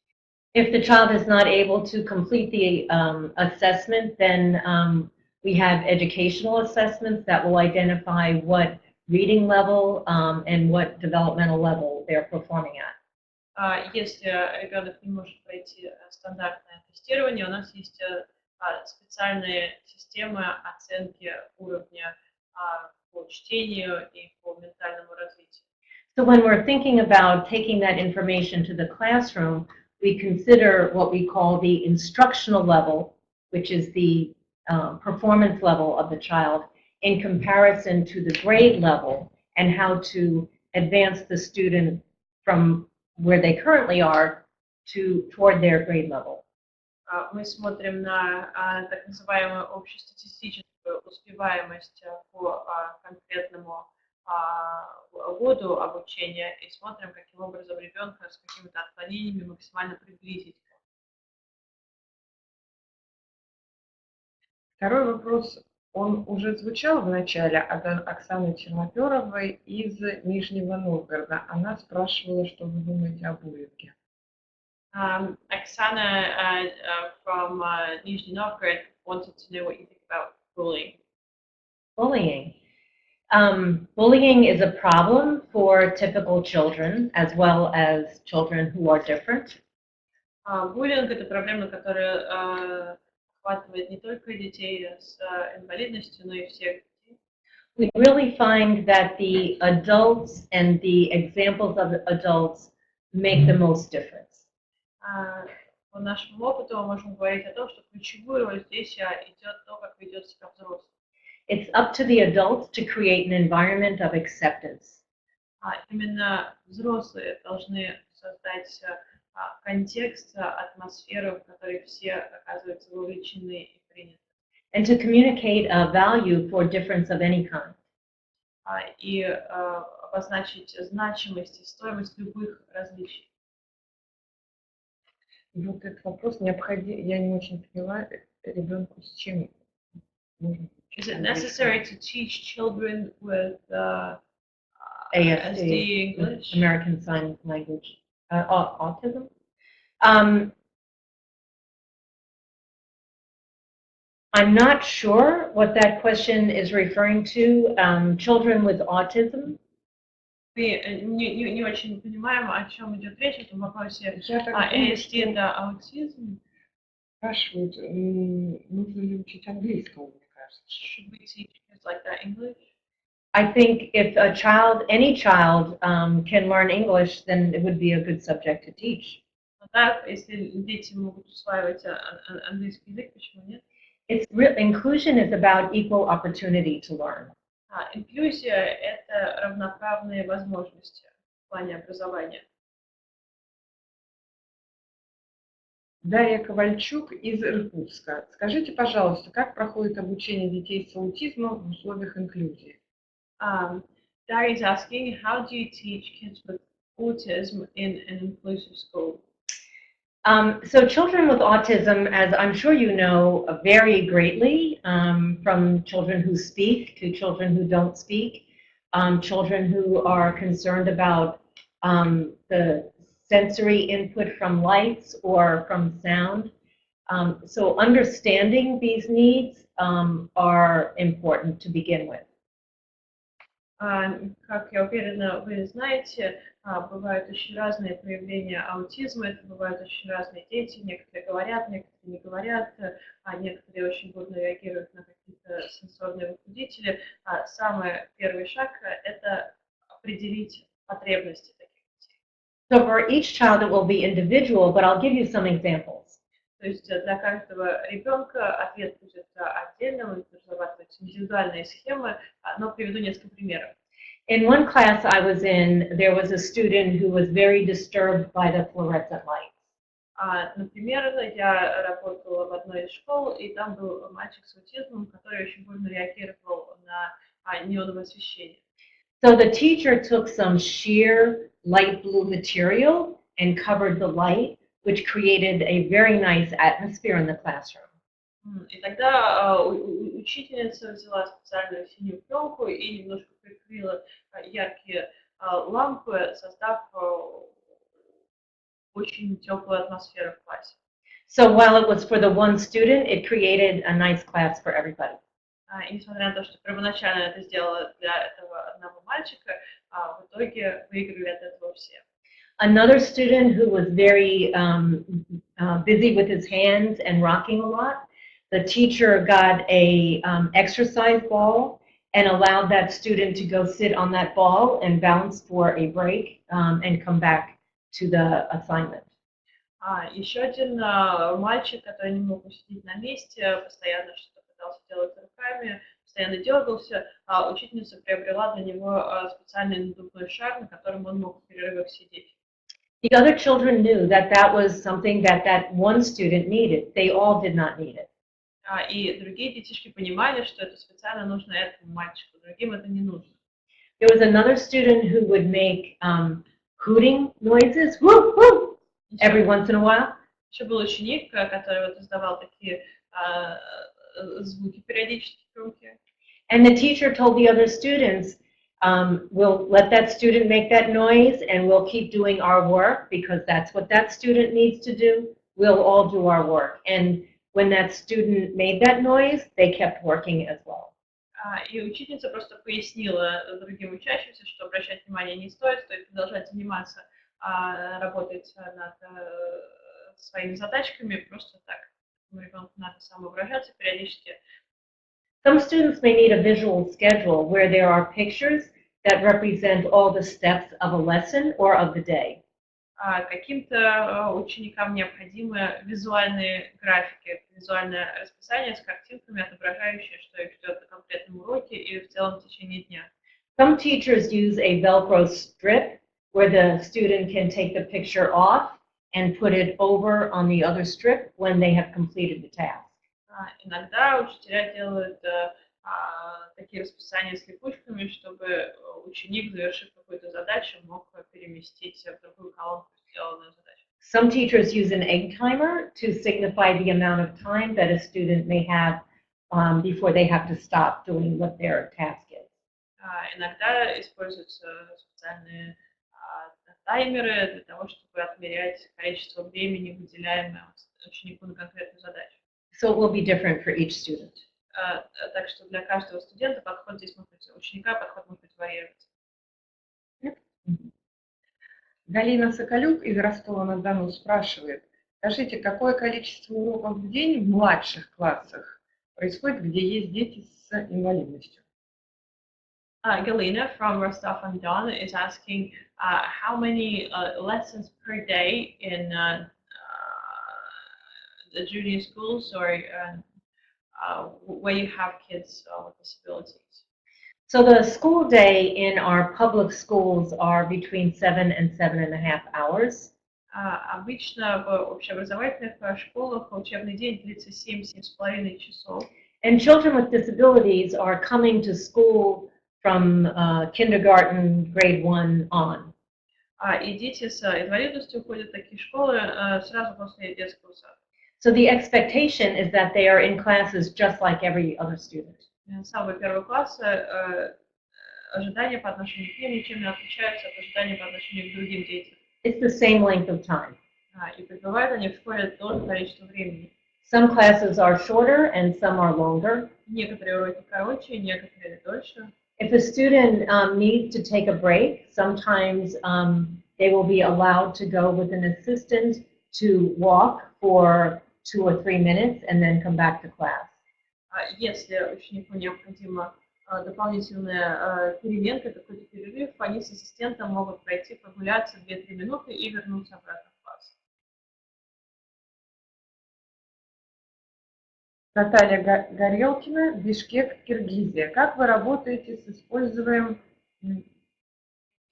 If the child is not able to complete the assessment, then we have educational assessments that will identify what reading level and what developmental level they're performing at. Если ребенок не может пройти стандартное тестирование, у нас есть специальные системы оценки уровня по чтению и по ментальному развитию. So when we're thinking about taking that information to the classroom, we consider what we call the instructional level, which is the performance level of the child, in comparison to the grade level, and how to advance the student from where they currently are toward their grade level. Мы смотрим на так называемую общестатистическую успеваемость по конкретному году обучения и смотрим, каким образом ребенка с какими-то отклонениями максимально приблизить. Второй вопрос, он уже звучал в начале от Оксаны Черноперовой из Нижнего Новгорода. Она спрашивала, что вы думаете о буллинге. Oksana from Nizhny Novgorod wanted to know what you think about bullying. Bullying. Bullying is a problem for typical children as well as children who are different. Буллинг – это проблема, которая охватывает не только детей с инвалидностью, но и всех детей. We really find that the adults and the examples of the adults make the most difference. По нашему опыту мы можем говорить о том, что ключевую роль здесь идет то, как ведет себя взрослый. It's up to the adults to create an environment of acceptance. Именно взрослые должны создать контекст, атмосферу, в которой все оказываются вовлечены и приняты. And to communicate a value for difference of any kind. И обозначить значимость и стоимость любых различий. Вот этот вопрос необходим, я не очень поняла, ребенку с чем нужно. Is it necessary to teach children with ASD, English? American Sign Language, autism? I'm not sure what that question is referring to. Children with autism. Мы не очень понимаем, о чем идет речь в этом вопросе. Я так думаю, ASD – это аутизм. Спрашивают, нужно ли учить английскому, мне кажется. Should we teach kids like that English? I think if a child, any child, can learn English, then it would be a good subject to teach. Да, если дети могут усваивать английский язык, почему нет? Inclusion is about equal opportunity to learn. Инклюзия – это равноправные возможности в плане образования. Дарья Ковальчук из Иркутска. Скажите, пожалуйста, как проходит обучение детей с аутизмом в условиях инклюзии? Darry is asking, how do you teach kids with autism in an inclusive school? So children with autism, as I'm sure you know, vary greatly from children who speak to children who don't speak, children who are concerned about the sensory input from lights or from sound. So understanding these needs are important to begin with. Как я уверена, вы знаете, бывают очень разные проявления аутизма, это бывают очень разные дети, некоторые говорят, некоторые не говорят, а некоторые очень бурно реагируют на какие-то сенсорные возбудители. Самый первый шаг – это определить потребности таких детей. So for each child it will be individual, but I'll give you some examples. То есть для каждого ребенка ответ будет отдельным, он разрабатываются индивидуальные схемы, но приведу несколько примеров. In one class I was in, there was a student who was very disturbed by the fluorescent lights. Например, я работала в одной из школ, и там был мальчик с аутизмом, который очень бурно реагировал на неоновое освещение. So the teacher took some sheer light blue material and covered the light, which created a very nice atmosphere in the classroom. И тогда учительница взяла специальную синюю пленку и немножко прикрыла яркие лампы, создав очень теплую атмосферу в классе. So while it was for the one student, it created a nice class for everybody. И несмотря на то, что первоначально это сделала для этого одного мальчика, в итоге выиграли от этого все. Another student who was very busy with his hands and rocking a lot, the teacher got a exercise ball and allowed that student to go sit on that ball and bounce for a break and come back to the assignment. Еще один мальчик, который не мог усидеть на месте, постоянно что-то пытался делать руками, постоянно дергался, учительница приобрела для него специальный надувной шар, на котором он мог в перерывах сидеть. The other children knew that that was something that that one student needed. They all did not need it. И другие детишки понимали, что это специально нужно этому мальчику, другим это не нужно. There was another student who would make hooting noises, whoop, whoop, every once in a while. Еще был ученик, который вот издавал такие звуки периодически громкие. And the teacher told the other students, we'll let that student make that noise and we'll keep doing our work because that's what that student needs to do. We'll all do our work. And when that student made that noise, they kept working as well. И учительница просто пояснила другим учащимся, что обращать внимание не стоит, стоит продолжать заниматься, работать над своими задачками, просто так. Ребенку надо самовыражаться периодически. Some students may need a visual schedule where there are pictures that represent all the steps of a lesson or of the day. Каким-то ученикам необходимы визуальные графики, визуальное расписание с картинками, отображающие, что их ждет на конкретном уроке и в целом в течение дня. Some teachers use a Velcro strip where the student can take the picture off and put it over on the other strip when they have completed the task. Иногда учителя делают такие расписания с липучками, чтобы ученик, завершив какую-то задачу, мог переместить в другую колонку сделанную задачу. Some teachers use an egg timer to signify the amount of time that a student may have before they have to stop doing what their task is. Иногда используются специальные таймеры для того, чтобы отмерять количество времени, выделяемое ученику на конкретную задачу. So it will be different for each student. Так что для каждого студента подход здесь может быть, ученика подход может быть варьироваться. Галина Соколюк из Ростова-на-Дону спрашивает, скажите, какое количество уроков в день в младших классах происходит, где есть дети с инвалидностью? Galina from Rostov-on-Don is asking how many lessons per day in the junior schools or where you have kids with disabilities. So the school day in our public schools are between 7 and 7.5 hours. Обычно в общеобразовательных школах учебный день длится 7-7,5 часов. And children with disabilities are coming to school from kindergarten, grade 1 on. И дети с инвалидностью ходят в такие школы сразу после детского сада. So the expectation is that they are in classes just like every other student. С самого первого класса ожидания по отношению к ним ничем не отличаются от ожиданий по отношению к другим детям. It's the same length of time. И пребывают они в школе то же количество времени. Some classes are shorter and some are longer. Некоторые уроки короче, некоторые дольше. If a student needs to take a break, sometimes they will be allowed to go with an assistant to walk for 2 or 3 minutes and then come back to class. Если ученику необходима дополнительная переменка, какой-то перерыв, они с ассистентом могут пройти, прогуляться 2-3 минуты и вернуться обратно в класс. Наталья Горелкина, Бишкек, Киргизия. Как вы работаете с использованием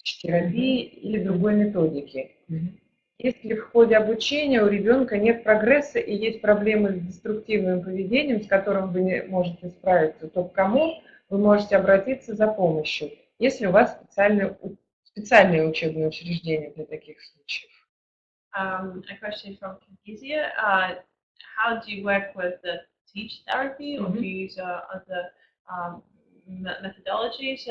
терапии или другой методики? Если в ходе обучения у ребенка нет прогресса и есть проблемы с деструктивным поведением, с которым вы не можете справиться, то к кому вы можете обратиться за помощью, если у вас специальные учебные учреждения для таких случаев? A question from Kyrgyzia. How do you work with the teach therapy or do you use other methodologies?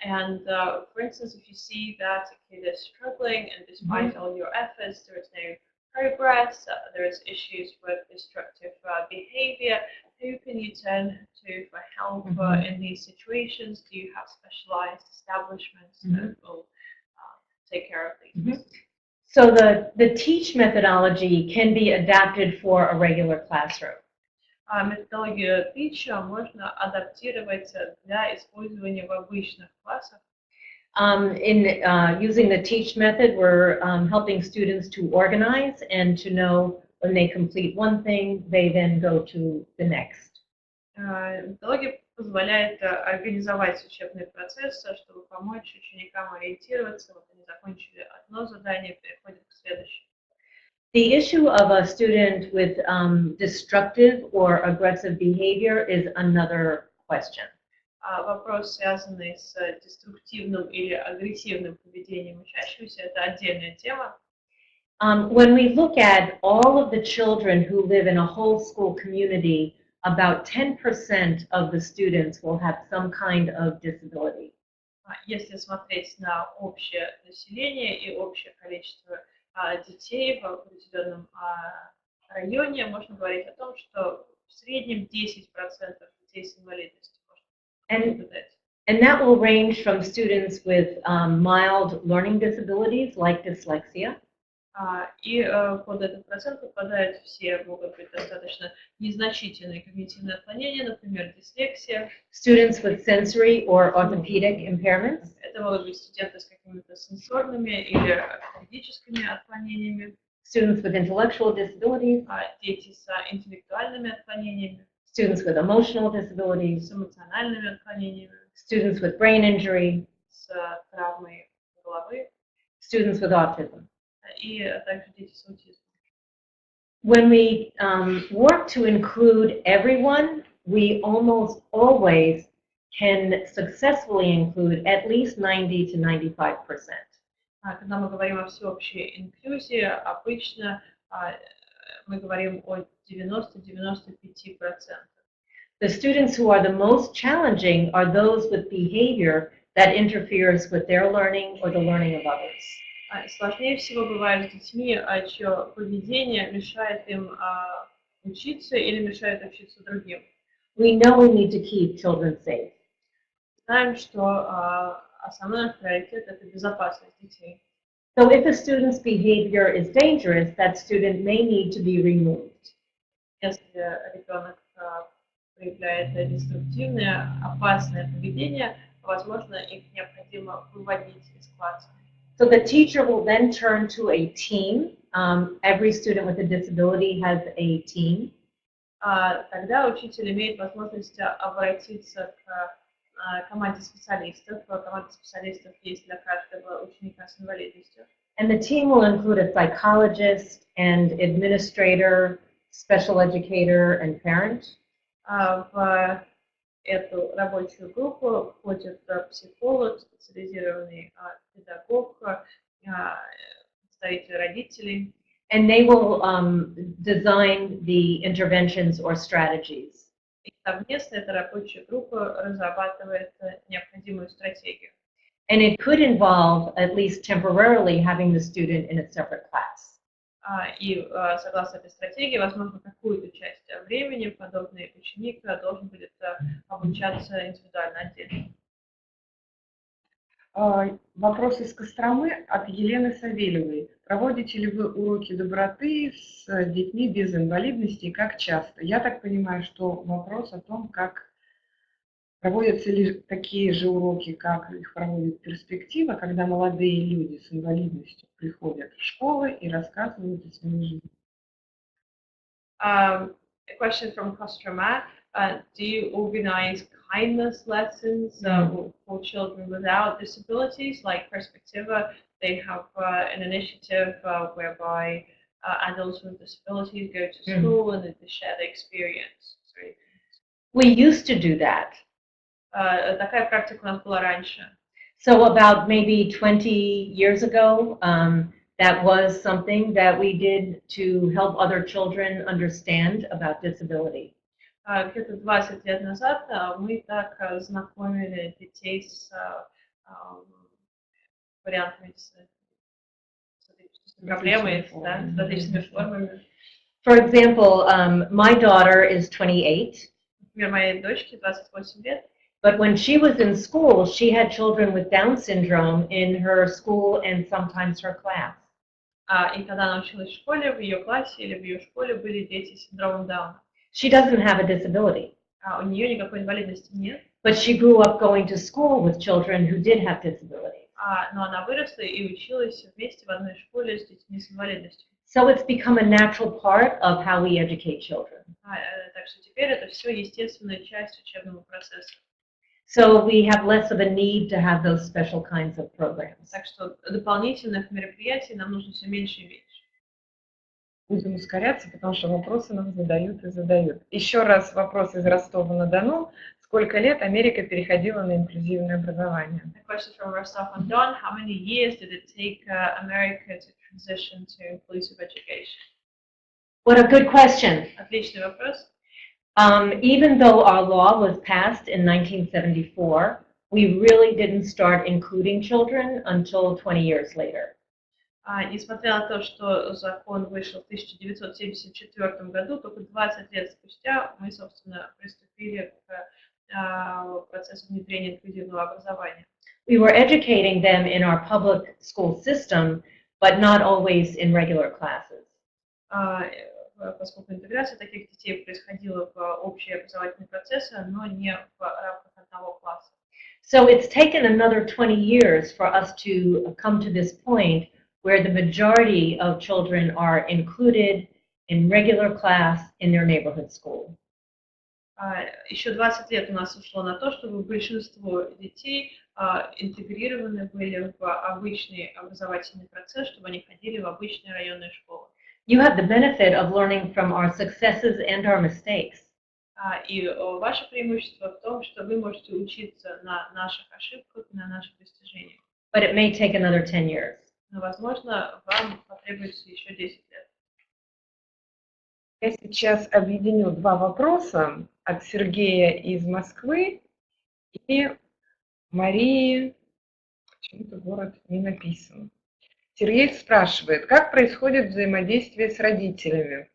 And for instance, if you see that a kid is struggling and despite all your efforts, there is no progress, there is issues with destructive behavior, who can you turn to for help in these situations? Do you have specialized establishments that will take care of these? So the teach methodology can be adapted for a regular classroom. Методологию teach можно адаптировать для использования в обычных классах. In using the teach method, we're helping students to organize and to know when they complete one thing, they then go to the next. Методология позволяет организовать учебный процесс, чтобы помочь ученикам ориентироваться. Вот они закончили одно задание, переходят к следующему. The issue of a student with destructive or aggressive behavior is another question. Вопрос, связанный с деструктивным или агрессивным поведением учащегося, это отдельная тема. When we look at all of the children who live in a whole school community, about 10% of the students will have some kind of disability. Если смотреть на общее население и общее количество детей в определенном районе, можно говорить о том, что в среднем 10% детей с инвалидностью можно наблюдать. And that will range from students with mild learning disabilities like dyslexia. И под этот процент попадают все, могут быть достаточно незначительные когнитивные отклонения, например, дислексия. Students with sensory or orthopedic impairments. Это могут быть студенты с какими-то сенсорными или ортопедическими отклонениями. Students with intellectual disabilities. Дети с интеллектуальными отклонениями. Students with emotional disabilities. С эмоциональными отклонениями. Students with brain injury. С травмой головы. Students with autism. и также дети с аутизмом. When we work to include everyone, we almost always can successfully include at least 90 to 95%. Когда мы говорим о всеобщей инклюзии, обычно мы говорим о 90-95%. The students who are the most challenging are those with behavior that interferes with their learning or the learning of others. Сложнее всего бывает с детьми, чье поведение мешает им учиться или мешает учиться другим. We know we need to keep children safe. Знаем, что основной приоритет – это безопасность детей. So if a student's behavior is dangerous, that student may need to be removed. Если ребенок проявляет деструктивное, опасное поведение, возможно, их необходимо выводить из класса. So the teacher will then turn to a team. Every student with a disability has a team. Тогда учитель имеет возможность обратиться к команде специалистов. Команда специалистов есть для каждого ученика с инвалидностью. And the team will include a psychologist and administrator, special educator, and parent. В эту рабочую группу входит психолог, специализированный педагог, представитель родителей. And they will design the interventions or strategies. И совместно эта рабочая группа разрабатывает необходимую стратегию. And it could involve, at least temporarily, having the student in a separate class. И согласно этой стратегии, возможно, какую-то часть времени подобный ученик должен будет обучаться индивидуально отдельно. Вопрос из Костромы от Елены Савельевой. Проводите ли вы уроки доброты с детьми без инвалидности и как часто? Я так понимаю, что вопрос о том, как проводятся ли такие же уроки, как их проводит перспектива, когда молодые люди с инвалидностью приходят в школы и рассказывают о своей жизни. A question from Kostroma. Do you organize kindness lessons for children without disabilities, like Perspectiva? They have an initiative whereby adults with disabilities go to school and they share their experience. We used to do that. Такая практика у нас была раньше. So about maybe 20 years ago, that was something that we did to help other children understand about disability. Где-то 20 лет назад мы так знакомили детей с вариантами, с проблемой, да, с различными формами. For example, my daughter is 28. Например, моей дочке 28 лет. But when she was in school, she had children with Down syndrome in her school and sometimes her class. И когда она училась в школе, в ее классе или в ее школе были дети с синдромом Дауна. She doesn't have a disability. У нее никакой инвалидности нет. But she grew up going to school with children who did have disabilities. Но она выросла и училась вместе в одной школе с детьми с инвалидностью. So it's become a natural part of how we educate children. Так что теперь это все естественная часть учебного процесса. So we have less of a need to have those special kinds of programs. Так что дополнительных мероприятий нам нужно все меньше и меньше. Будем ускоряться, потому что вопросы нам задают и задают. Еще раз вопрос из Ростова-на-Дону. Сколько лет Америка переходила на инклюзивное образование? A question from Rostov-on-Don. How many years did it take America to transition to inclusive education? What a good question. Отличный вопрос. Even though our law was passed in 1974, we really didn't start including children until 20 years later. Несмотря на то, что закон вышел в 1974 году, только 20 лет спустя мы, собственно, приступили к процессу внедрения инклюзивного образования. We were educating them in our public school system, but not always in regular classes. Поскольку интеграция таких детей происходила в общие образовательные процессы, но не в рамках одного класса. So it's taken another 20 years for us to come to this point where the majority of children are included in regular class in their neighborhood school. Еще 20 лет у нас ушло на то, чтобы большинство детей интегрированы были в обычный образовательный процесс, чтобы они ходили в обычные районные школы. You have the benefit of learning from our successes and our mistakes. И ваше преимущество в том, что вы можете учиться на наших ошибках, на наших достижениях. But it may take another 10 years. Но, возможно, вам потребуется еще 10 лет. Я сейчас объединю два вопроса от Сергея из Москвы и Марии, почему-то город не написан. Сергей спрашивает, как происходит взаимодействие с родителями?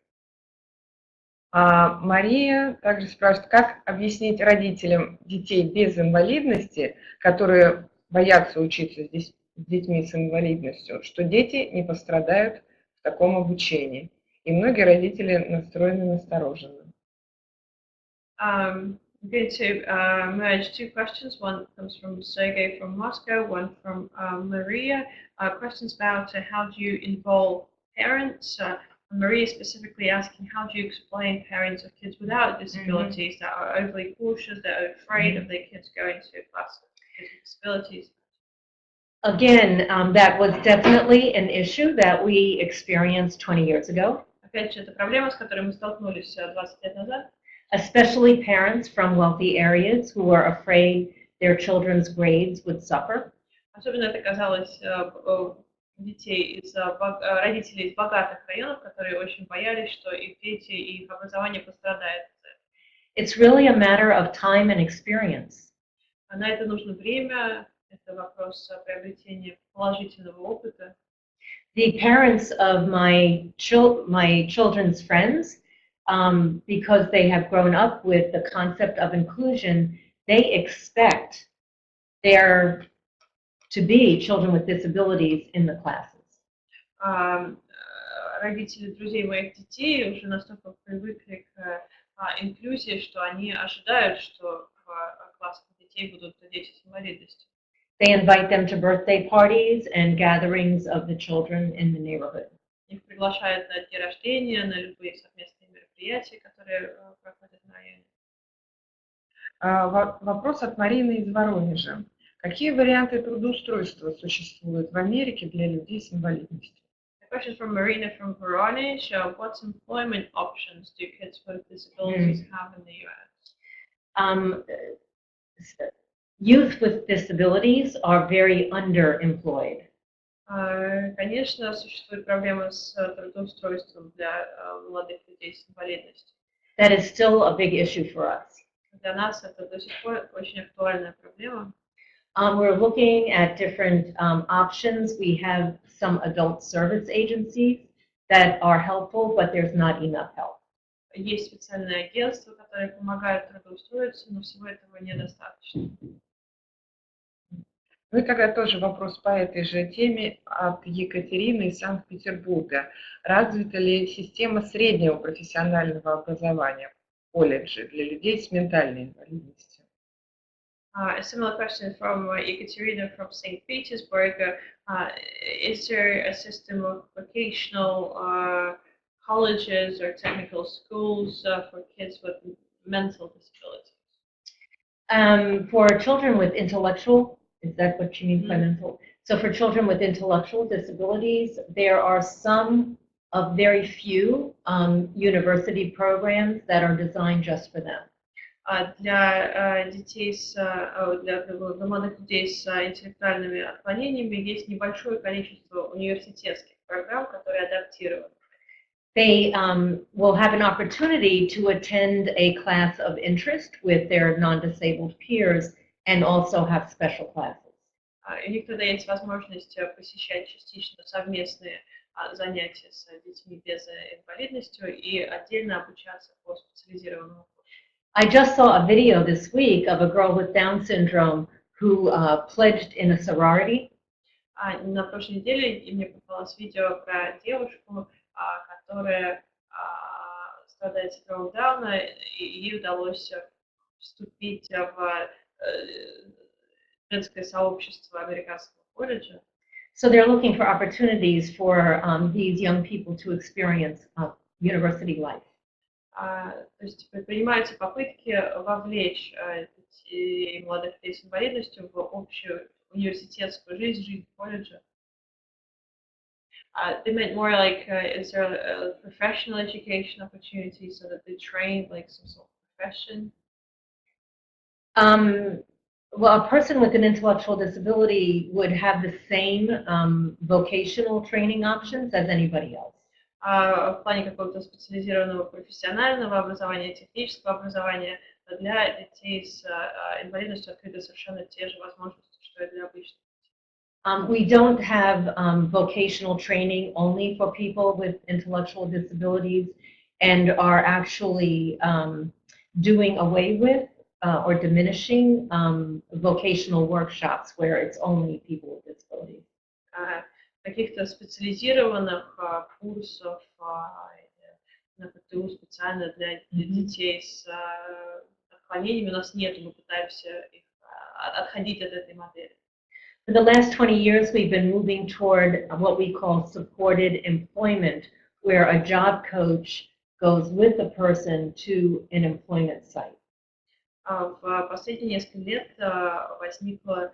А Мария также спрашивает, как объяснить родителям детей без инвалидности, которые боятся учиться с детьми с инвалидностью, что дети не пострадают в таком обучении. И многие родители настроены настороженно. I'm going to merge two questions. One comes from Sergey from Moscow, one from Maria. Questions about how do you involve parents? Maria specifically asking how do you explain parents of kids without disabilities that are overly cautious, that are afraid of their kids going to a class with kids with disabilities? Again, that was definitely an issue that we experienced 20 years ago. Опять же, это проблема, с которой мы столкнулись 20 лет назад. Especially parents from wealthy areas who are afraid their children's grades would suffer. Особенно это казалось родителей из богатых районов, которые очень боялись, что их дети и их образование пострадает. It's really a matter of time and experience. На это нужно время, это вопрос приобретения положительного опыта. The parents of my children's friends, because they have grown up with the concept of inclusion, they expect there to be children with disabilities in the classes. Родители друзей моих детей уже настолько привыкли к инклюзии, что они ожидают, что в классах детей будут дети с инвалидностью. They invite them to birthday parties and gatherings of the children in the neighborhood. Их приглашают на дни рождения, на любые совместные мероприятия, которые проходят на районе. Вопрос от Марины из Воронежа. Какие варианты трудоустройства существуют в Америке для людей с инвалидностью? A question from Marina from Voronezh. What employment options do kids with disabilities have in the US? Youth with disabilities are very underemployed. Конечно, существует проблема с трудоустройством для молодых людей с инвалидностью. That is still a big issue for us. Для нас это до сих пор очень актуальная проблема. We're looking at different options. We have some adult service agencies that are helpful, but there's not enough help. Есть специальные агентства, которые помогают трудоустроиться, но всего этого недостаточно. Ну и тогда тоже вопрос по этой же теме от Екатерины из Санкт-Петербурга. Развита ли система среднего профессионального образования в колледже для людей с ментальной инвалидностью? A similar question from Ekaterina from St. Petersburg. Is there a system of vocational colleges or technical schools for kids with mental disabilities? For children with intellectual, is that what you mean by mental? So for children with intellectual disabilities, there are some of very few university programs that are designed just for them. Для детей для молодых людей с интеллектуальными отклонениями есть небольшое количество университетских программ, которые адаптированы. They will have an opportunity to attend a class of interest with their non-disabled peers and also have special classes. У них тогда есть возможность посещать частично совместные занятия с детьми без инвалидности и отдельно обучаться по специализированному курсу. I just saw a video this week of a girl with Down syndrome who pledged in a sorority. На прошлой неделе мне попалось видео про девушку, которая страдает синдромом Дауна, и ей удалось вступить в женское сообщество американского колледжа. So they're looking for opportunities for these young people to experience university life. То есть предпринимаются попытки вовлечь детей, молодых людей с инвалидностью в общую университетскую жизнь, жизнь колледжа. They meant more like, is there a professional education opportunity so that they train like some sort of profession? Well, a person with an intellectual disability would have the same vocational training options as anybody else. В плане какого-то специализированного профессионального образования, технического образования, для детей с инвалидностью открыты совершенно те же возможности, что и для обычных. We don't have vocational training only for people with intellectual disabilities and are actually doing away with or diminishing vocational workshops where it's only people with disabilities. Каких-то специализированных курсов на ПТУ специально для детей с отклонениями у нас нет, мы пытаемся отходить от этой модели. For the last 20 years, we've been moving toward what we call supported employment, where a job coach goes with a person to an employment site. В последние несколько лет возникла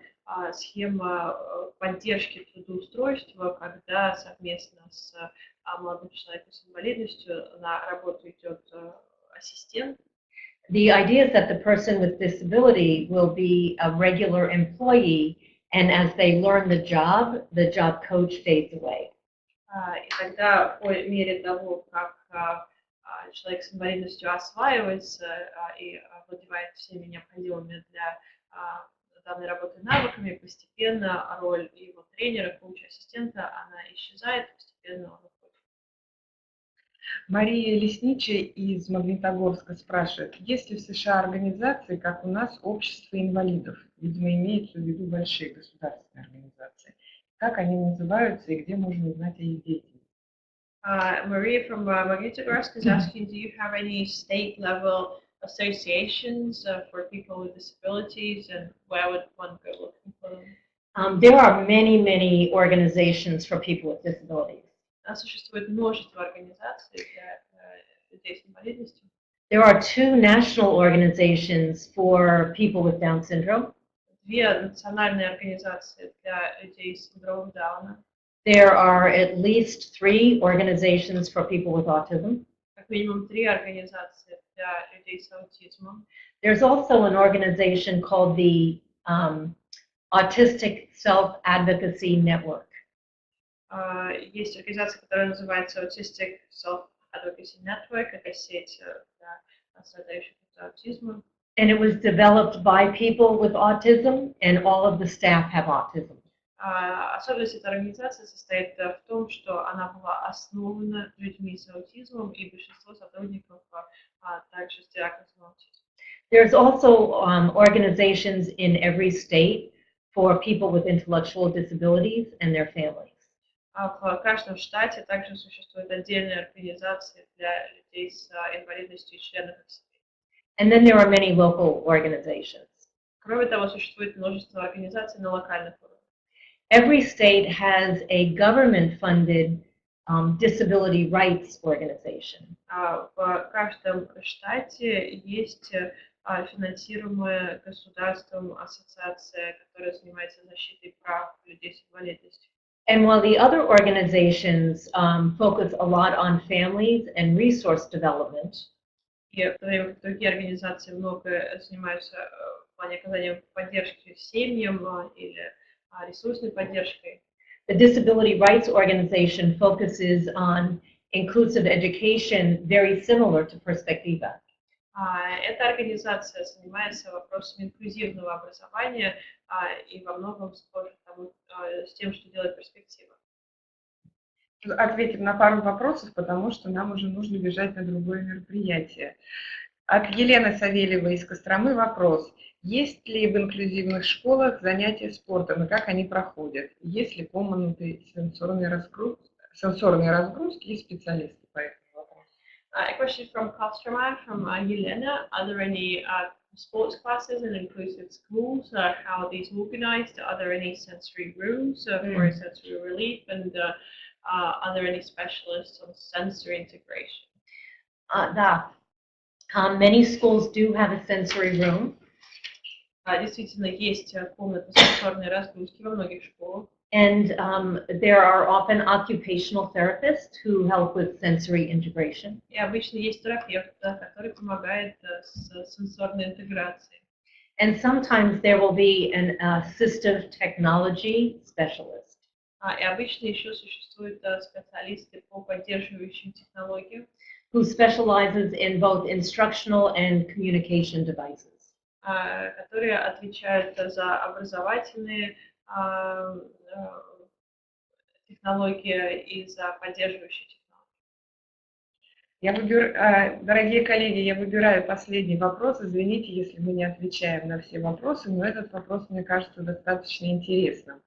схема поддержки трудоустройства, когда совместно с молодым человеком с инвалидностью на работу идет ассистент. The idea is that the person with disability will be a regular employee, and as they learn the job coach fades away. И тогда по мере того, как человек с инвалидностью осваивается и овладевает всеми необходимыми для данной работы навыками, постепенно роль его тренера, коуча-ассистента, она исчезает, постепенно он уходит. Мария Лесничая из Магнитогорска спрашивает, есть ли в США организации, как у нас, общество инвалидов? Видимо, имеется в виду большие государственные организации. Как они называются и где можно узнать о их деятельности? Maria from Magnitogorsk is asking, do you have any state-level associations for people with disabilities, and where would one go looking for them? There are many organizations for people with disabilities. Существует множество организаций для людей с инвалидностью. There are 2 national organizations for people with Down syndrome. Две национальные организации для людей с синдромом Дауна. There are at least 3 organizations for people with autism. Как минимум 3 организации для людей с аутизмом. There's also an organization called the Autistic Self-Advocacy Network. Есть организация, которая называется Autistic Self-Advocacy Network, это сеть для страдающих от аутизма. And it was developed by people with autism, and all of the staff have autism. Особенность этой организации состоит в том, что она была основана людьми с аутизмом, и большинство сотрудников также с диагнозом аутизма. There's also organizations in every state for people with intellectual disabilities and their families. В каждом штате также существуют отдельные организации для людей с инвалидностью и членов их семей. And then there are many local organizations. Кроме того, существует множество организаций на локальных уровнях. Every state has a government-funded disability rights organization. В каждом штате есть финансируемая государством ассоциация, которая занимается защитой прав людей с инвалидностью. And while the other organizations focus a lot on families and resource development, И в то время как другие организации много занимаются в плане оказания поддержки семьям или ресурсной поддержкой, the Disability Rights Organization focuses on inclusive education very similar to Perspectiva. Эта организация занимается вопросами инклюзивного образования и во многом схожа с тем, что делает перспектива. Ответим на пару вопросов, потому что нам уже нужно бежать на другое мероприятие. От Елены Савельевой из Костромы вопрос. Есть ли в инклюзивных школах занятия спортом и как они проходят? Есть ли комнаты сенсорной разгрузки и специалисты по этому вопросу? A question from Kostroma, from Yelena. Are there any sports classes in inclusive schools? How are these organized? Are there any sensory rooms for sensory relief? And are there any specialists on sensory integration? Many schools do have a sensory room. Действительно, есть комнаты сенсорной разгрузки во многих школах. And there are often occupational therapists who help with sensory integration. И обычно есть терапевт, который помогает с сенсорной интеграцией. And sometimes there will be an assistive technology specialist. И обычно еще существуют специалисты по поддерживающим технологиям, Who specializes in both instructional and communication devices. которые отвечают за образовательные технологии и за поддерживающие технологии. Дорогие коллеги, я выбираю последний вопрос. Извините, если мы не отвечаем на все вопросы, но этот вопрос, мне кажется, достаточно интересным.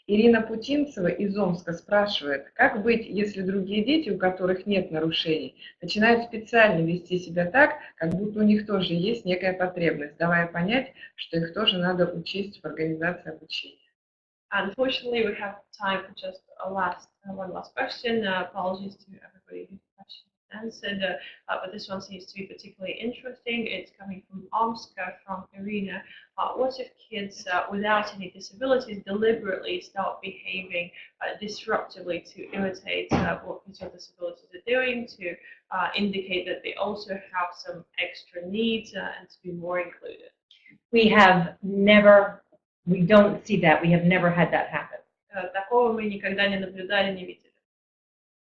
Ирина Путинцева из Омска спрашивает, как быть, если другие дети, у которых нет нарушений, начинают специально вести себя так, как будто у них тоже есть некая потребность, давая понять, что их тоже надо учесть в организации обучения. Unfortunately, we have time for just one last question. Apologies to everybody whose question was answered, but this one seems to be particularly interesting. It's coming from Omsk, from Irina. What if kids without any disabilities deliberately start behaving disruptively to imitate what kids with disabilities are doing, to indicate that they also have some extra needs and to be more included? We don't see that. We have never had that happen. Такого мы никогда не наблюдали, не видели.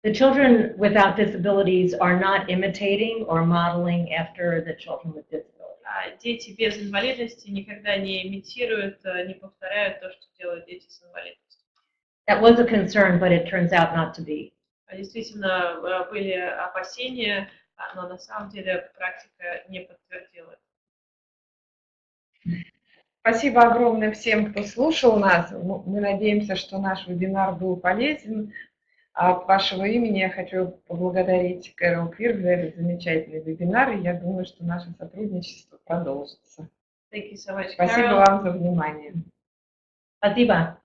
The children without disabilities are not imitating or modeling after the children with disabilities. Дети без инвалидности никогда не имитируют, не повторяют то, что делают дети с инвалидностью. That was a concern, but it turns out not to be. Действительно, были опасения, но на самом деле практика не подтвердила. Спасибо огромное всем, кто слушал нас. Мы надеемся, что наш вебинар был полезен. От вашего имени я хочу поблагодарить Кэрол Квирк за этот замечательный вебинар, и я думаю, что наше сотрудничество продолжится. Thank you so much, Спасибо Carol. вам за внимание. Спасибо.